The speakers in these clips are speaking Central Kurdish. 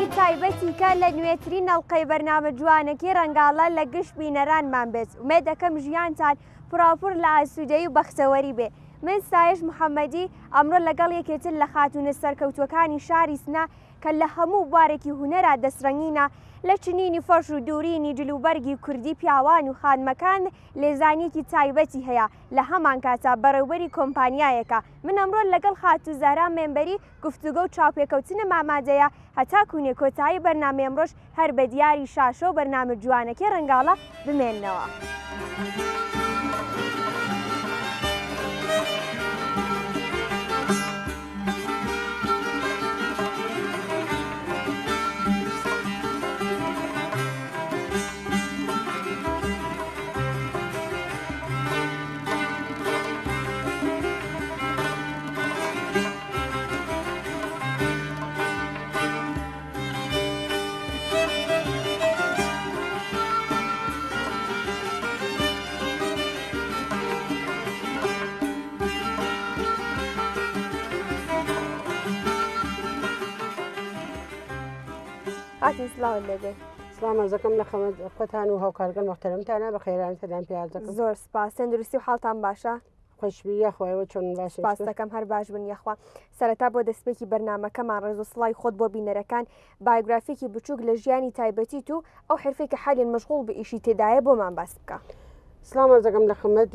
بەشێکی تایبەتی کە لە نوێترین ئەڵقەی بەرنامە جوانەکەی ڕەنگاڵە لە گشت بینەرانمان بێت. ومێ دەکەم ژیانتان پراپور لە ئاسوودەیی و بەختەوەری بێ. من سایش محەممەدی ئەمڕۆ لەگەڵ یەکێتر لە خاتونە سەرکەوتوەکانی شاری سنا کە لە هەموو بوارێکی هونەرا دەسرەنگینە لە چنینی فەرش و دوورینی جلوبەرگی کوردی پیاوان و خانمەکان لێزانێکی تایبەتی هەیە لە هەمان کاتا بەڕێوبەری کۆمپانیایەکە. من ئەمڕۆ لەگەڵ خاتوزاران مێمبەری گفتوگە و چاوپێکەوتنە مامادەیە هەتا کوونێ کۆتایی بەرنامە ئەمڕۆژ هەر بە دیاری شاشە و بەرنامە جوانەکەی ڕەنگاڵە بمێننەوە. سلام ئەرزەکەم لە خۆتان و هاوکارگەن مەحتەرەمتانە بە خێران سەدان پیاز دەکەم. زۆر سپاس. تەندروستی و حاڵتان باشە؟ خۆشبی یەخوایەوە چۆن باش سپاس دەکەم هەر باش بن یەخوا. سەرەتا بۆ دەستپێکی بەرنامەکەمان ڕێزوسڵای خۆت بۆ بینەرەکان بایۆگرافیێکی بچووک لە ژیانی تایبەتیت و ئەو حرفێکی حالین مەشغوڵ بە ئیشی تێدایە بۆمان باس بکە. سلام ئەرزەکەم لە خەمەت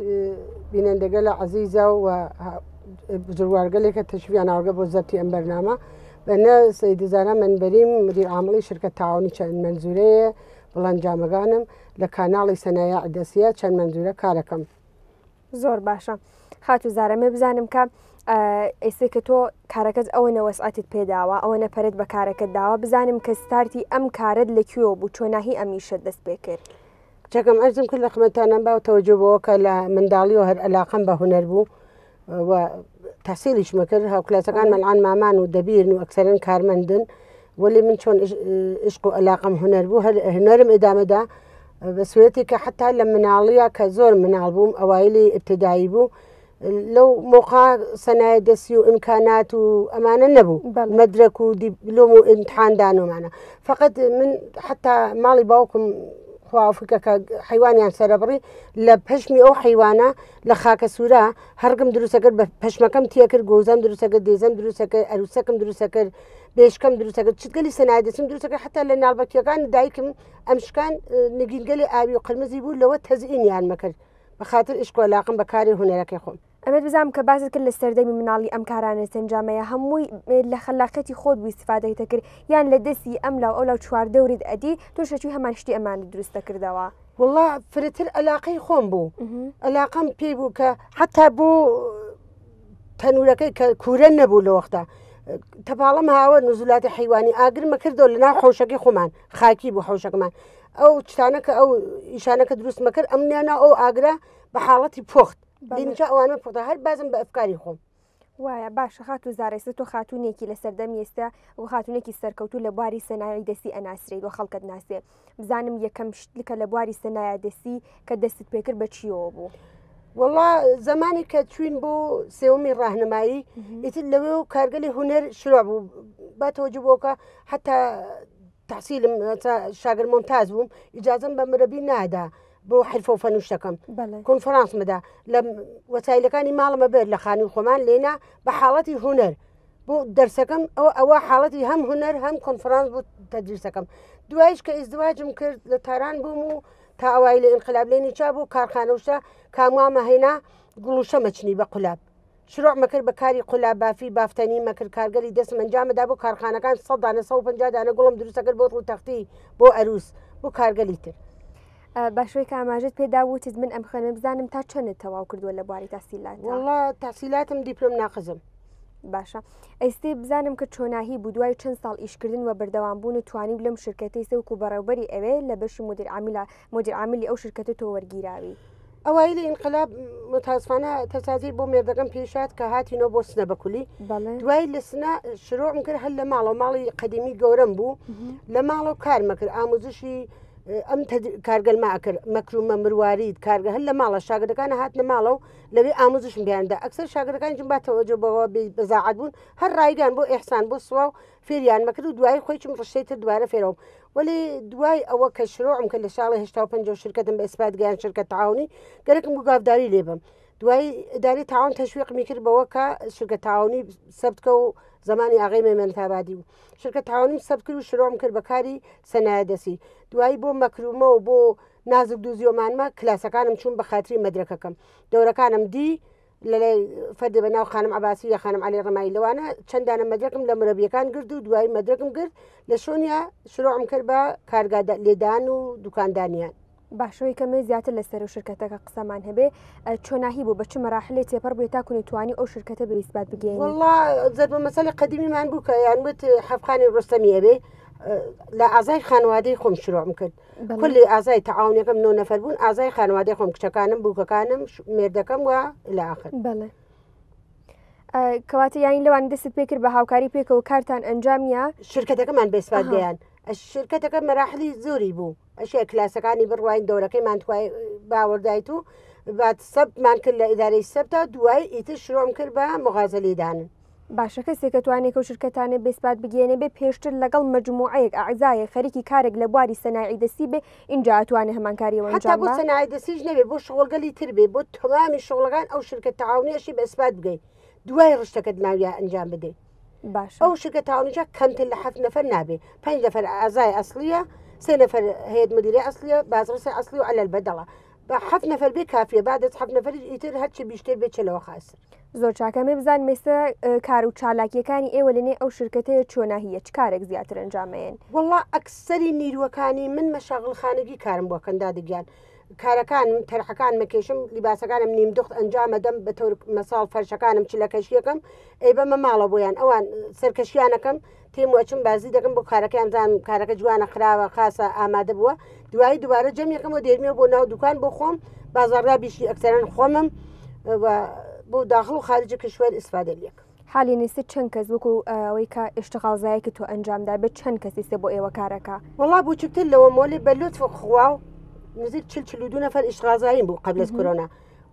بینەندەگە لە عەزیزە و بزرگوارگەلێکە تەشویان ئاوگە بۆ زەبتی ئەم بەرنامە بەنە سەیدزانە منبەریم مدیر عامڵی شرکەت تاعاونی چەند منزورەیە بڵەنجامەکانم لە کاناڵی سەنایە عدەسیە چەند منزورە کارەکەم. زۆر باشە. خاتوزارەمە بزانم کە ئێستا کە تۆ کارەکەت ئەوە نەوەسعەتت پێداوە ئەوە نەپەرێت بە کارەکەت داوە بزانم کە ستارتی ئەم کارت لەکوێوە بوو چۆناهی ئەمیشت دەست پێ کرد. چەکەم ئەرزم کرد لە خمەتانم باو تەوەجۆبەوە کە لە منداڵیەوە هەر عەلاقەم بە هونەر بوو و تحصیلیش مەکرد هاوکلاسەکان مەلعان مامان و دەبیرن و ئەکسەرن کارمەندن ولی من چۆن عشق و عەلاقەم هونەر بوو هونەرم ئێدامەدا بە سوێتی کە حتا لە مناڵیە کە زۆر مناڵ بووم ئەوایلی ابتدایی بوو لەو مۆقا سەنایە دەستی و ئیمکانات و ئەمانە نەبوو مەدرەک و دیپلۆم و ئیمتحاندانومانە فقط من حتا ماڵی باوکم خوافکە حیوانیان سەرەبڕی لە پەشمی ئەو حیوانە لە خاکە سوورە هەرگم دروستەکرد بە پەشمەکەم تیا کرد گۆزەم دروستەکرد دێزەم دروستەکرد ئەروسەکەم دروستەکرد بێشکەم دروستەکرد چتگەلی سەنایە دەستم دروستەکرد حتا لە ناڵبەکیەکان دایکم ئەمشکان نگینگەلی ئاوی و قرمزی بوو لەوە تەزئینیان مەکرد بە خاطر عشق و عەلاقەم بە کاری هونەرەکەی خۆم. ئەمەد بزانم کە باست کرد لە سەردەمی مناڵی ئەم کارانە سەنجامەیە هەمووی لە خەلاقەتی خۆت بوو استیفادەیتە کرد یان لە دەستی ئەم لاو ئەو لاو چواردەوریت ئەدی تۆ شەچووی هەمان شتی ئەمانە دروستە کردەوە. والله فرتر عەلاقەی خۆم بوو عەلاقەم پێی بوو کە حتا بۆ تەنورەکەی کە کوورە نەبوو لە وەختا تەپاڵەم هاوە نزولاتی حیوانی ئاگرمە کردەوە لە ناو حەوشەکەی خۆمان خاکی بوو حەوشەکەمان ئەو شتانە کە ئەو ئیشانەکە دروستمە کرد ئەمنیانە ئەو ئاگرا بە حاڵەتی پۆخت دینجا ئەوانە پۆختە هەر بازم بە ئەفکاری خۆم. وایە باشە خاتوزارێستا تۆ خاتونێکی لە سەردەمی ئێستا و خاتونێکی سەرکەوتوو لە بواری سەنایەی دەستی ئەناسرێت و خەڵکت ناسێ بزانم یەکەم شتێکە لە بواری سەنایە دەستی کە دەستت پێکرد بە چیەوە بوو؟ والله زمانی کە چوین بۆ سێوەمی ڕاهنمایی ئیتر لەوێ و کارگەلی هونەر شروع بوو با تەوەجوبەوەکە حتا تحصیلم شاگەر مۆمتاز بووم ئیجازەم بە مرەبی نادا بۆ حرفە و فەنووشەکەم کۆنفرانس مەدا لە وەسایلەکانی ماڵمە بێت لە خانی خۆمان لێنا بە حاڵەتی هونەر بۆ دەرسەکەم ئەوە حاڵەتی هەم هونەر هەم کۆنفرانس بۆ تەدریسەکەم دوایش کە ئیزدواجم کرد لە تاران بووم و تا ئەوای لە ئینقلاب لێنی چا بوو کارخانەوشە کاموامە هێنا گوڵوشە مەچنی بە قولاب شروع مەکرد بە کاری قولاب بافی بافتنی مەکرد کارگەری دەست ئەنجامەدا بۆ کارخانەکان 100 دانە 150 دانە گوڵم دروستەکرد بۆ ڕووتەختی بۆ ئەروس بۆ کارگەلی تر. باشۆی کە ئاماژت پێدا وتت من ئەم خوێنە بزانم تا چەندت تەواو کردووە لە بواری تاسیلات؟ والله تاسیلاتم دیپلۆم ناقزم. باشە ئەستی بزانم کە چۆناهی بوو دوای چەند ساڵ ئیشکردن و بەردەوامبوون و توانیم لەم شرکەتەی سەوکو بەڕێوبەری ئەوێ لە بەشی مدیر عاملی ئەو شرکەتە تۆ وەرگیراوی. ئەوایی لە ئینقلاب متاسفانە تەسازی بۆ مێردەکەم پێشات کە هاتینەوە بۆ سنە بەکولی دوای لە سنە شروعم کرد هەر لە ماڵەوە ماڵی قەدیمی گەورەم بوو لە ماڵەوە کارمە کرد ئاموزشی ئەم کارگەل ماکرد مەکرومە مروارید کارگە هەر لە ماڵە شاگردەکانە هاتنە ماڵە و لەوێ ئامۆزشم بیاندا ئەکسەر شاگردەکانیشم باتەوەجە بەوە بەزاعات بوون هەر ڕایگان بۆ ئێحسان بۆ سووا و فێریان مەکرد و دوای خۆیچم ڕشتێتر دوارە فێرەوە وەلی دوای ئەوە کە شروعم کە لە ساڵی هشتا و پەنجا و شرکەتم بە ئیسپات گەیان شرکەت تعاونی گەرەکم بۆ گاوداری لێبم دوای ئیداری تعاون تەشویقمی کرد بەوە کە شرکەت تعاونی سەبتکە و زمانی ئاغای مەمەنتابادی بوو شرکەت تعاونیم سەبت کرد و شروعم کرد بە کاری سەنایە دەستی دوایی بۆ مەکرومە و بۆ نازک دووزیۆمانمە کلاسەکانم چوون بە خاتری مەدرەکەکەم دەورەکانم دی لە فەردە بە ناو خانم عباسی یا خانم علی ڕەمایی لەوانە چەندانە مەدرەکم لە مرەبیەکان گرت و دوای مەدرەکم کرد لە شوۆنیا شروعم کرد بە کارگا لێدان و دوکاندانیان باشەوەی کەمە زیاتر لەسەر و شرکەتەکە قسەمان هەبێ چۆناهی بوو بە چ مەراحلێ تێپەر بووی تاکوونی توانی ئەو شرکەتە بە ئیسبات بگەین والله زەربە مەسەلە قەدیمیمان بوو کە یانوت حەفخانی ڕستەمی ئەبێ لە ئازای خانوادەی خۆم شروعم کرد کلی ئازای تەعاونیەکەم 9 نەفەر بوون ئازای خانوادەی خۆم کچەکانم بووکەکانم مێردەکەم وە لە ئاخر بەڵێ کەواتە یانی لەوان دەست پێ کرد بە هاوکاری پێکەوە کارتان ئەنجامیە شرکەتەکەمان بێسپات گەیان شرکەتەکە مەراحلی زۆری بوو ئەشێ کلاسەکانی بڕواین دەورەکەیمان توای باوەڕدایت و بات سەبمان کرد لە ئیدارەی سەبتا دوای ئیتر شروعم کرد بە مغازەلیدانن باشە کەسێک کە توانێت و شرکەتانە بێسپات بگەێنێ بێ پێشتر لەگەڵ مەجموعەیەک ئاعزایە خەریکی کارێک لە بواری سەناعی دەستی بێ اینجا ئەتوانێت هەمانکاریەوە حتا بۆ سەناعی دەستیش نەبێ بۆ شغڵگەلی تر بێ بۆ تەوامی شغڵەکان ئەو شرکەت تەعاونیەشی بە ئیسپات بگەین دوای ڕشتەکەت ناویە ئەنجام بدەیت باش ئەو شرکەت تەعاونیجا کەمتر لە 7 نەفەر نابێ 5 نەفەر ئازای ئەسلیە 3 نەفەر هەیەت مدیری ئەسلیە بازرسی ئەسلی و ئەلەل بەدەڵە بە 7 نەفەر بێ کافیە بعد 7 نەفەر ئیتر هەرچی بیشتر بێت چلەوە خاسر زۆر چاکەمێ بزان مێستا کار و چالاکیەکانی ئێوە لەنێ ئەو شرکەتەیە چۆناهیە چ کارێک زیاتر ئەنجامەیەن والله ئەکسەری نیروەکانی من مەشاغڵخانەگی کارم بۆ کەندا دەگیان کارەکانم تەرحەکان مەکێشم لیباسەکانم نیم دۆخت ئەنجامەدەم بە تۆر مەساڵ فەرشەکانم چ لە کەشیەکەم ئەی بەمە ماڵە بۆیان ئەوان سەرکەشیانەکەم تێم وەچم بازی دەکەم بۆ کارەکەیان زانم کارەکە جوانە خراوە خاسە ئامادە بووە دوایی دووبارە جەمیەکەمەوە دێرمیەوە بۆ ناو دوکان بۆ خۆم بازاڕدا بیشی ئەکسەرەن خۆمم بۆ داخل و خارجی کشوەر ئیسفادە لێک حالی نووسی چەند کەس وەکو ئەوەی کە ئشتغاڵزایەکی تۆ ئەنجامدا بێت چەند کەسیسە بۆ ئێوە کارەکە وڵا بچووکتر لەوە مۆلی بە لطف خوا و نزیک 42 نەفەر ئیشتغاڵزاییم بوو قبل از کۆرۆنا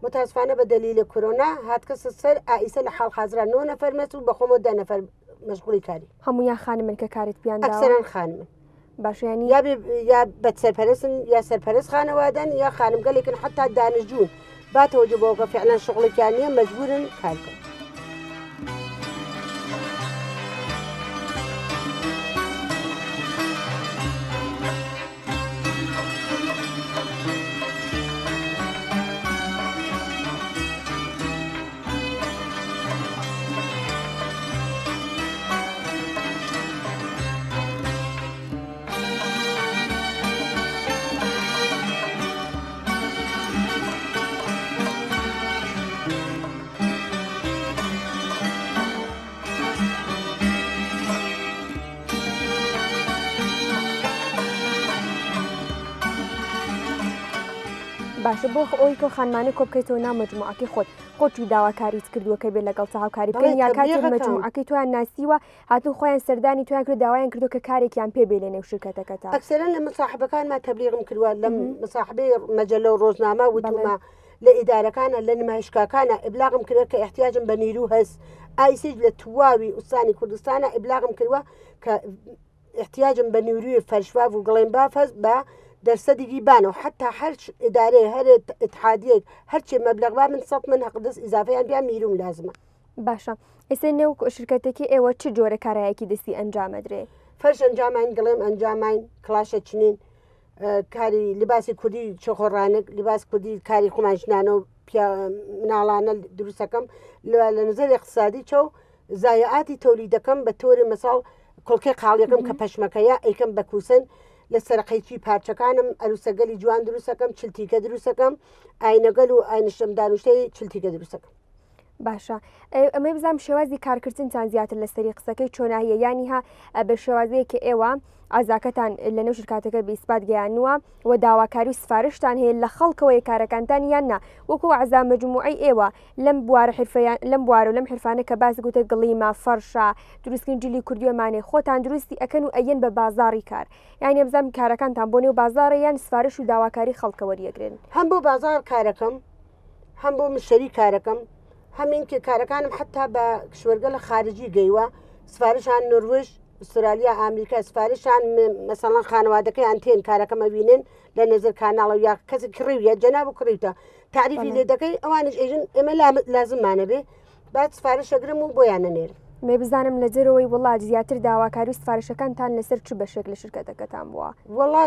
متاسفانە بە دلیل کۆرۆنا هاتکەسە سەر ئائیسە لە حاڵ حازرا 9 نەفەر مەس و بەخۆمەوە 10 نەفەر مەشغوڵی کاری هەموویان خانمن کە کارت پیان ئەکسەران خانمن باشیانی یا بە سەرپەرستن یا سەرپەرست خانەوادەن یا خانمگەلێکن حتا دانیشتجوون باتەوەجە بۆ کە فعلا شغڵێکیان نییە مەجبورن کارکەن باشە بۆ ئەوی کە خانمانە کۆبکەیتەوە ناو مەجموعەکەی خۆت خۆی داواکاریت کردووە کە بێت لەگەڵ هاوکاری بکەن یا کاتی مەجموعەکەی تویان ناسیوە هاتون خۆیان سەردانی تویان کرد داوایان کردو کە کارێکیان پێ بێ لە نێو شرکەتەکەتان ئەکسەرەن لە مصاحبەکانمان تەبلیغم کردووە لە مصاحبەی مەجەلە و ڕۆژنامە وتومە لە ئیدارەکانە لە نمایشگاکانە ئیبلاغم کرد کە احتیاجم بە نیرو هەست ئایسیج لە تواوی ئوستانی کوردستانە ئیبلاغم کردوە کە احتیاجم بە نیروی فەرشواف و گڵێن بافەز بە دەرسەدیگی بانەوە حتا هەر ئیدارەیە هەر اتحادیەک هەرچێ مەبلەغ من 100 من حەقدەست ئیزافەیان بیان میروم لازمە باشە ئێستا نێو شرکەتێکی ئێوە چ جۆرە کارایەکی دەستی ئەنجامەدرێ فەرش ئەنجامین گڵێم ئەنجامین کلاشە چنین کاری لیباسی کوردی چۆخۆڕانک لیباس کوردی کاری خۆمانژنانە و مناڵانە دروستەکەم لە نظر اقتصادی چۆ زایعاتی تۆلیدەکەم بە تۆری مەساڵ کۆڵکەی قاڵیەکەم کە پەشمەکەیە ئەیکەم بە کووسن لە سەرقەیکی پارچەکانم ئەروسەگەلی جوان دروستەکەم چلتیکە دروستەکەم ئاینەگەل و ئاینشتم دانوشتەی چلتیکە دروستەکەم باشە ئەمەی بزانام شێوازی کارکردنتان زیاتر لە سەری قسەکەی چۆناهەیە یانی ها بە شێوازەیە کە ئێوە ئازاکەتان لە نێو شرکاتەکە بیسپات گەیانووە و داواکاری و سفارشتان هەیە لە خەڵکەوەی کارەکانتان یاننا وەکو عەزا مەجموعەی ئێوە لەم بوارە حرفەیان لەم بوارە و لەم حرفانە کە باس گوتە گڵیمە فەرشە دروستکردن جلی کوردیۆمانێ خۆتان دروستی ئەکەن و ئەیەن بە بازاڕی کار یانی بزانام کارەکانتان بۆ نێو بازاڕە یان سفارش و داواکاری خەڵکە وەریەگرن هەم بۆ بازار کارەکەم هەم بۆ مشتری کارەکەم همین که کارەکانم حتا بە کشوەرگە لە خارجی گەیوە سفارشان نروژ ئوسترالیا ئامریکا سفارشان مەسەڵەن خانەوادەکەیان تێن کارەکەمە بینن لە نەزر کاناڵە یا کەسی کڕیویە جەناب و کڕیتە تعریفی لێ دەکەی ئەوانش ئێژن ئێمە لازممانە بێ بعد سفارشەگرم و بۆیان نەنێرم مێ بزانم لە جەرەوەی وڵات زیاتر داواکاری و سفارشەکانتان لەسەر چ بەشێک لە شرکەتەکەتان بووە وڵا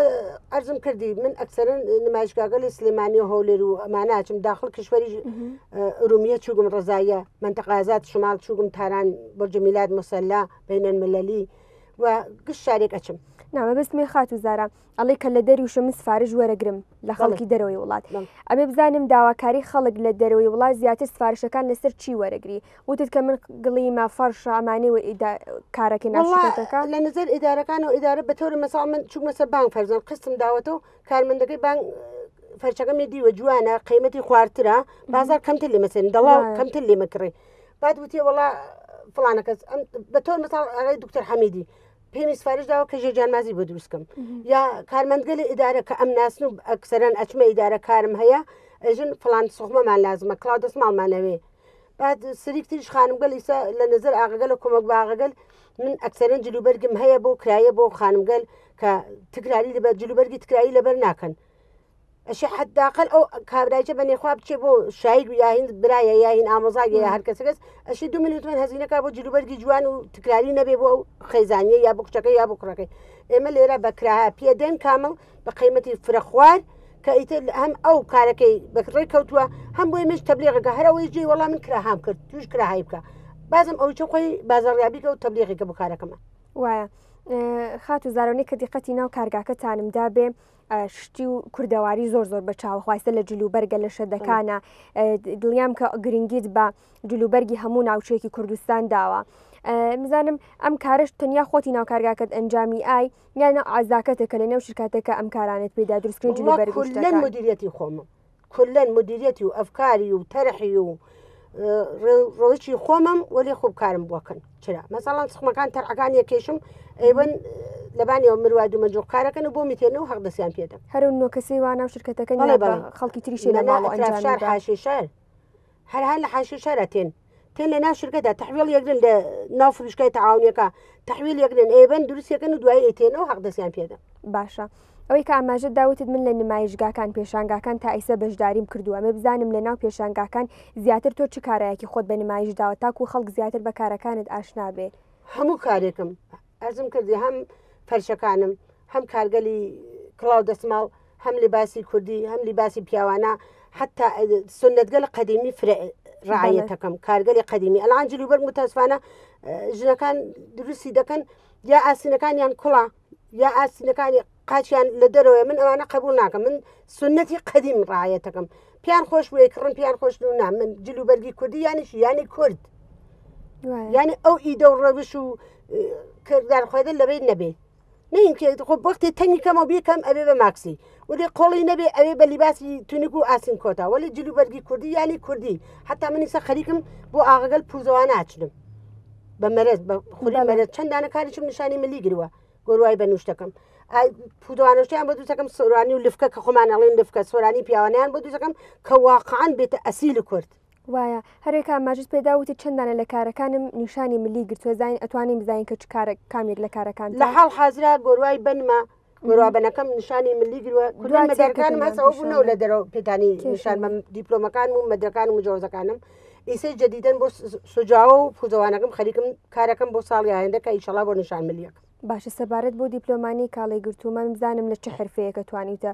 ئەرزم کردی من ئەکسەرن نمایشگاگەلی سلێمانی و هەولێر و ئەماناچم داخل کشوەری ئورومیە چووگم ڕزایە منتەقازات شمال چووگم تاران بۆ جەمیلات مەسەلا بینەن ملەلی و گشت شارێک ئەچم نامە بەستمێ خات و زارە ئەڵێ کە لە دەریوشە من سفارش وەرەگرم لە خەڵکی دەرەوەی وڵات ئەمێ بزانم داواکاری خەڵک لە دەرەوەی وڵات زیاتر سفارشەکان لەسەر چی وەرەگری وتت کە من گڵیمە فەرشە ئەمانەوە کارەکەی ناشکەکە لە نظر ئیدارەکان و ئیدارە بە تۆر مەساڵ من چوومە سەر بانک فەرزان قستم داوەتەوە کارمەندەکەی بانک فەرچەکەمی دیوە جوانە قیمەتی خواردترە بازار کەمتر لێ مەسێن دەڵا کەمتر لێ مەکڕێ بعد وتی وڵا فڵانە کەس بە تۆر مەساڵ ئەڵێ دکتۆر حەمیدی پێمی سفارش داوە کە ژێجانمازی بۆ دروستکەم یا کارمەندگە لە ئیدارە کە ئەم ناسن و ئەکسەرەن ئەچمە ئیدارە کارم هەیە ئەژن فڵان سوخمەمان لازمە کلااو دەسماڵمانەوێ بعد سریکتریش خانمگەل ئیسا لە نظر ئاغەگەل و کۆمەک باغەگەل من ئەکسەرەن جلوبەرگم هەیە بۆ کرایە بۆ خانمگەل کە تکراری لەبەر جلوبەرگی تکرایی لەبەر ناکەن ئەشی حداقل ئەو کابراایچە بە نێخوا بچێ بۆ شاید و یاهین برایە یاهین ئامۆزاگە یا هەر کەسەکەس ئەشی 2 میلیۆن هەزینەکە بۆ جلوبەرگی جوان و تکراری نەبێ بۆ ئەو خەیزانیە یا بۆ کچەکە یا بۆ کوڕەکەی ئێمە لێرە بە کراها پێدەن کامل بە قیمەتی فرەخوار کە ئیتر هەم ئەو کارەکەی بەڕێ کەوتووە هەم بۆی مش تەبلیغەکە هەرەوەی جێ وەڵام من کراهام کرد توش کراهایی بکە بازم ئەو چ خۆی بازاڕیابیکە و تەبلیغێکە بۆ کارەکەمە وایە خات و زارۆنی کە دیقەتی ناو کارگاکەتانمدا بێ شتی و کوردەواری زۆر بە چاوەخواستە لە جلوبەرگە لە شەدەکانە دڵیام کە گرنگیت بە جلوبەرگی هەموو ناوچەیەکی کوردستان داوە مزانم ئەم کارش تەنیا خۆتی ناو کارگاکەت ئەنجامی ئای یانە ئازاکەتێکە لە نێو شرکاتەکە ئەم کارانت پێدا دروستکردن جلوبەرگ کولەن مدیریەتی خۆمە کولەن مدیریەتی و ئەفکاری و تەرحی و ڕۆیشی خۆمم وەلی خوب کارم بۆکەن چرا مەسەڵەن سخمەکان تەرعەکان یەکێشم ئەیبن لەبانیەوە مرواد و مەجۆ کارەکەن و بۆ میتێنە و حەق دەستیان پێدە هەرو نۆکەسی وانە شرکەتەکە خەڵکی تریشی لە ماڵ ئەنجام حاشی شار هەر لە حاشی شارە تێن لە ناو شرکەدا تحویل یەکرن لە ناو فروشگای تەعاونیەکە تحویل یەکرن ئێبن دروستیەکەن و دوای ئێتێنەوە حەق دەستیان پێدە باشە ئەوەی کە ئاماژە داوتت من لە نمایشگاکان پێشانگاکان تا ئیسە بەشداریم کردووە ئەمێ بزانم لە ناو پێشانگاکان زیاتر تۆ چ کارایەکی خۆت بە نمایش داوە تاکو خەڵک زیاتر بە کارەکانت ئاشنا بێ هەموو کارێکم ئەرزم کردی هەم فەرشەکانم هەم کارگەلی کڵاو دەسماڵ هەم لیباسی کوردی هەم لیباسی پیاوانە حتا سنتگەل قەدیمی ڕعایەتەکەم کارگەلی قەدیمی ئەلان جلوبەرگ متاسفانە ژنەکان دروستی دەکەن یا ئاسینەکانیان کوڵا یا ئاسینەکانی قاچیان لە دەرەوەی من ئەوانە قبول ناکەم من سنەتی قەدیم ڕعایەتەکەم پیان خۆش وێ کڕن پیان خۆش نا من جلوبەرگی کوردی یانیش یانی کورد یعنی ئەو ئیدە و ڕەوش و کردار خۆدە لەبێت نەبێت نینکە خۆ بەختی تەنی کەمە بیکەم ئەبێ بە ماکسی ولی قۆڵی نەبێ ئەوێ بە لیباسی تونیک و ئاسین کۆتا ولی جلوبەرگی کوردی یانی کوردی حتا منیسە خەریکم بۆ ئاغەگەل پوزەوانە ئاچنم بە مەرز بە خوری مەرز چەندانە کاریشم نیشانی ملی گرووە گۆروای بە نوشتەکەم پودوانەشتیان بە دووسەکەم سۆرانی و لفکە کە خۆمان ئەڵێن لفکە سۆرانی پیاوانیان بە دووسەکەم کە واقعان بێتە ئەسیل کورد وایە هەرێکا ماجد پێداوتی چەندانە لە کارەکانم نیشانی ملی گرتووە زین ئەتوانین بزانین کە کامێک لە کارەکان لە حاڵ حازرا گۆروای بنمە گۆروابەنەکەم نیشانی ملی گرووە کودای مەدارەکانم هەسەوە بوونەوە لە دەرەوە پێدانی نیشان بە دیپلۆمەکان و مەدرەکان و مجۆزەکانم ئیسەی جەدیدەن بۆ سوجاوە و پوزەوانەکەم خەریکم کارەکەم بۆ ساڵی ئایندا کە ئیشەڵا بۆ نیشان ملیەکە باشە سەبارەت بۆ دیپلۆمانی کاڵی گرتوومە بزانم لە چه حرفەیەکە توانیتە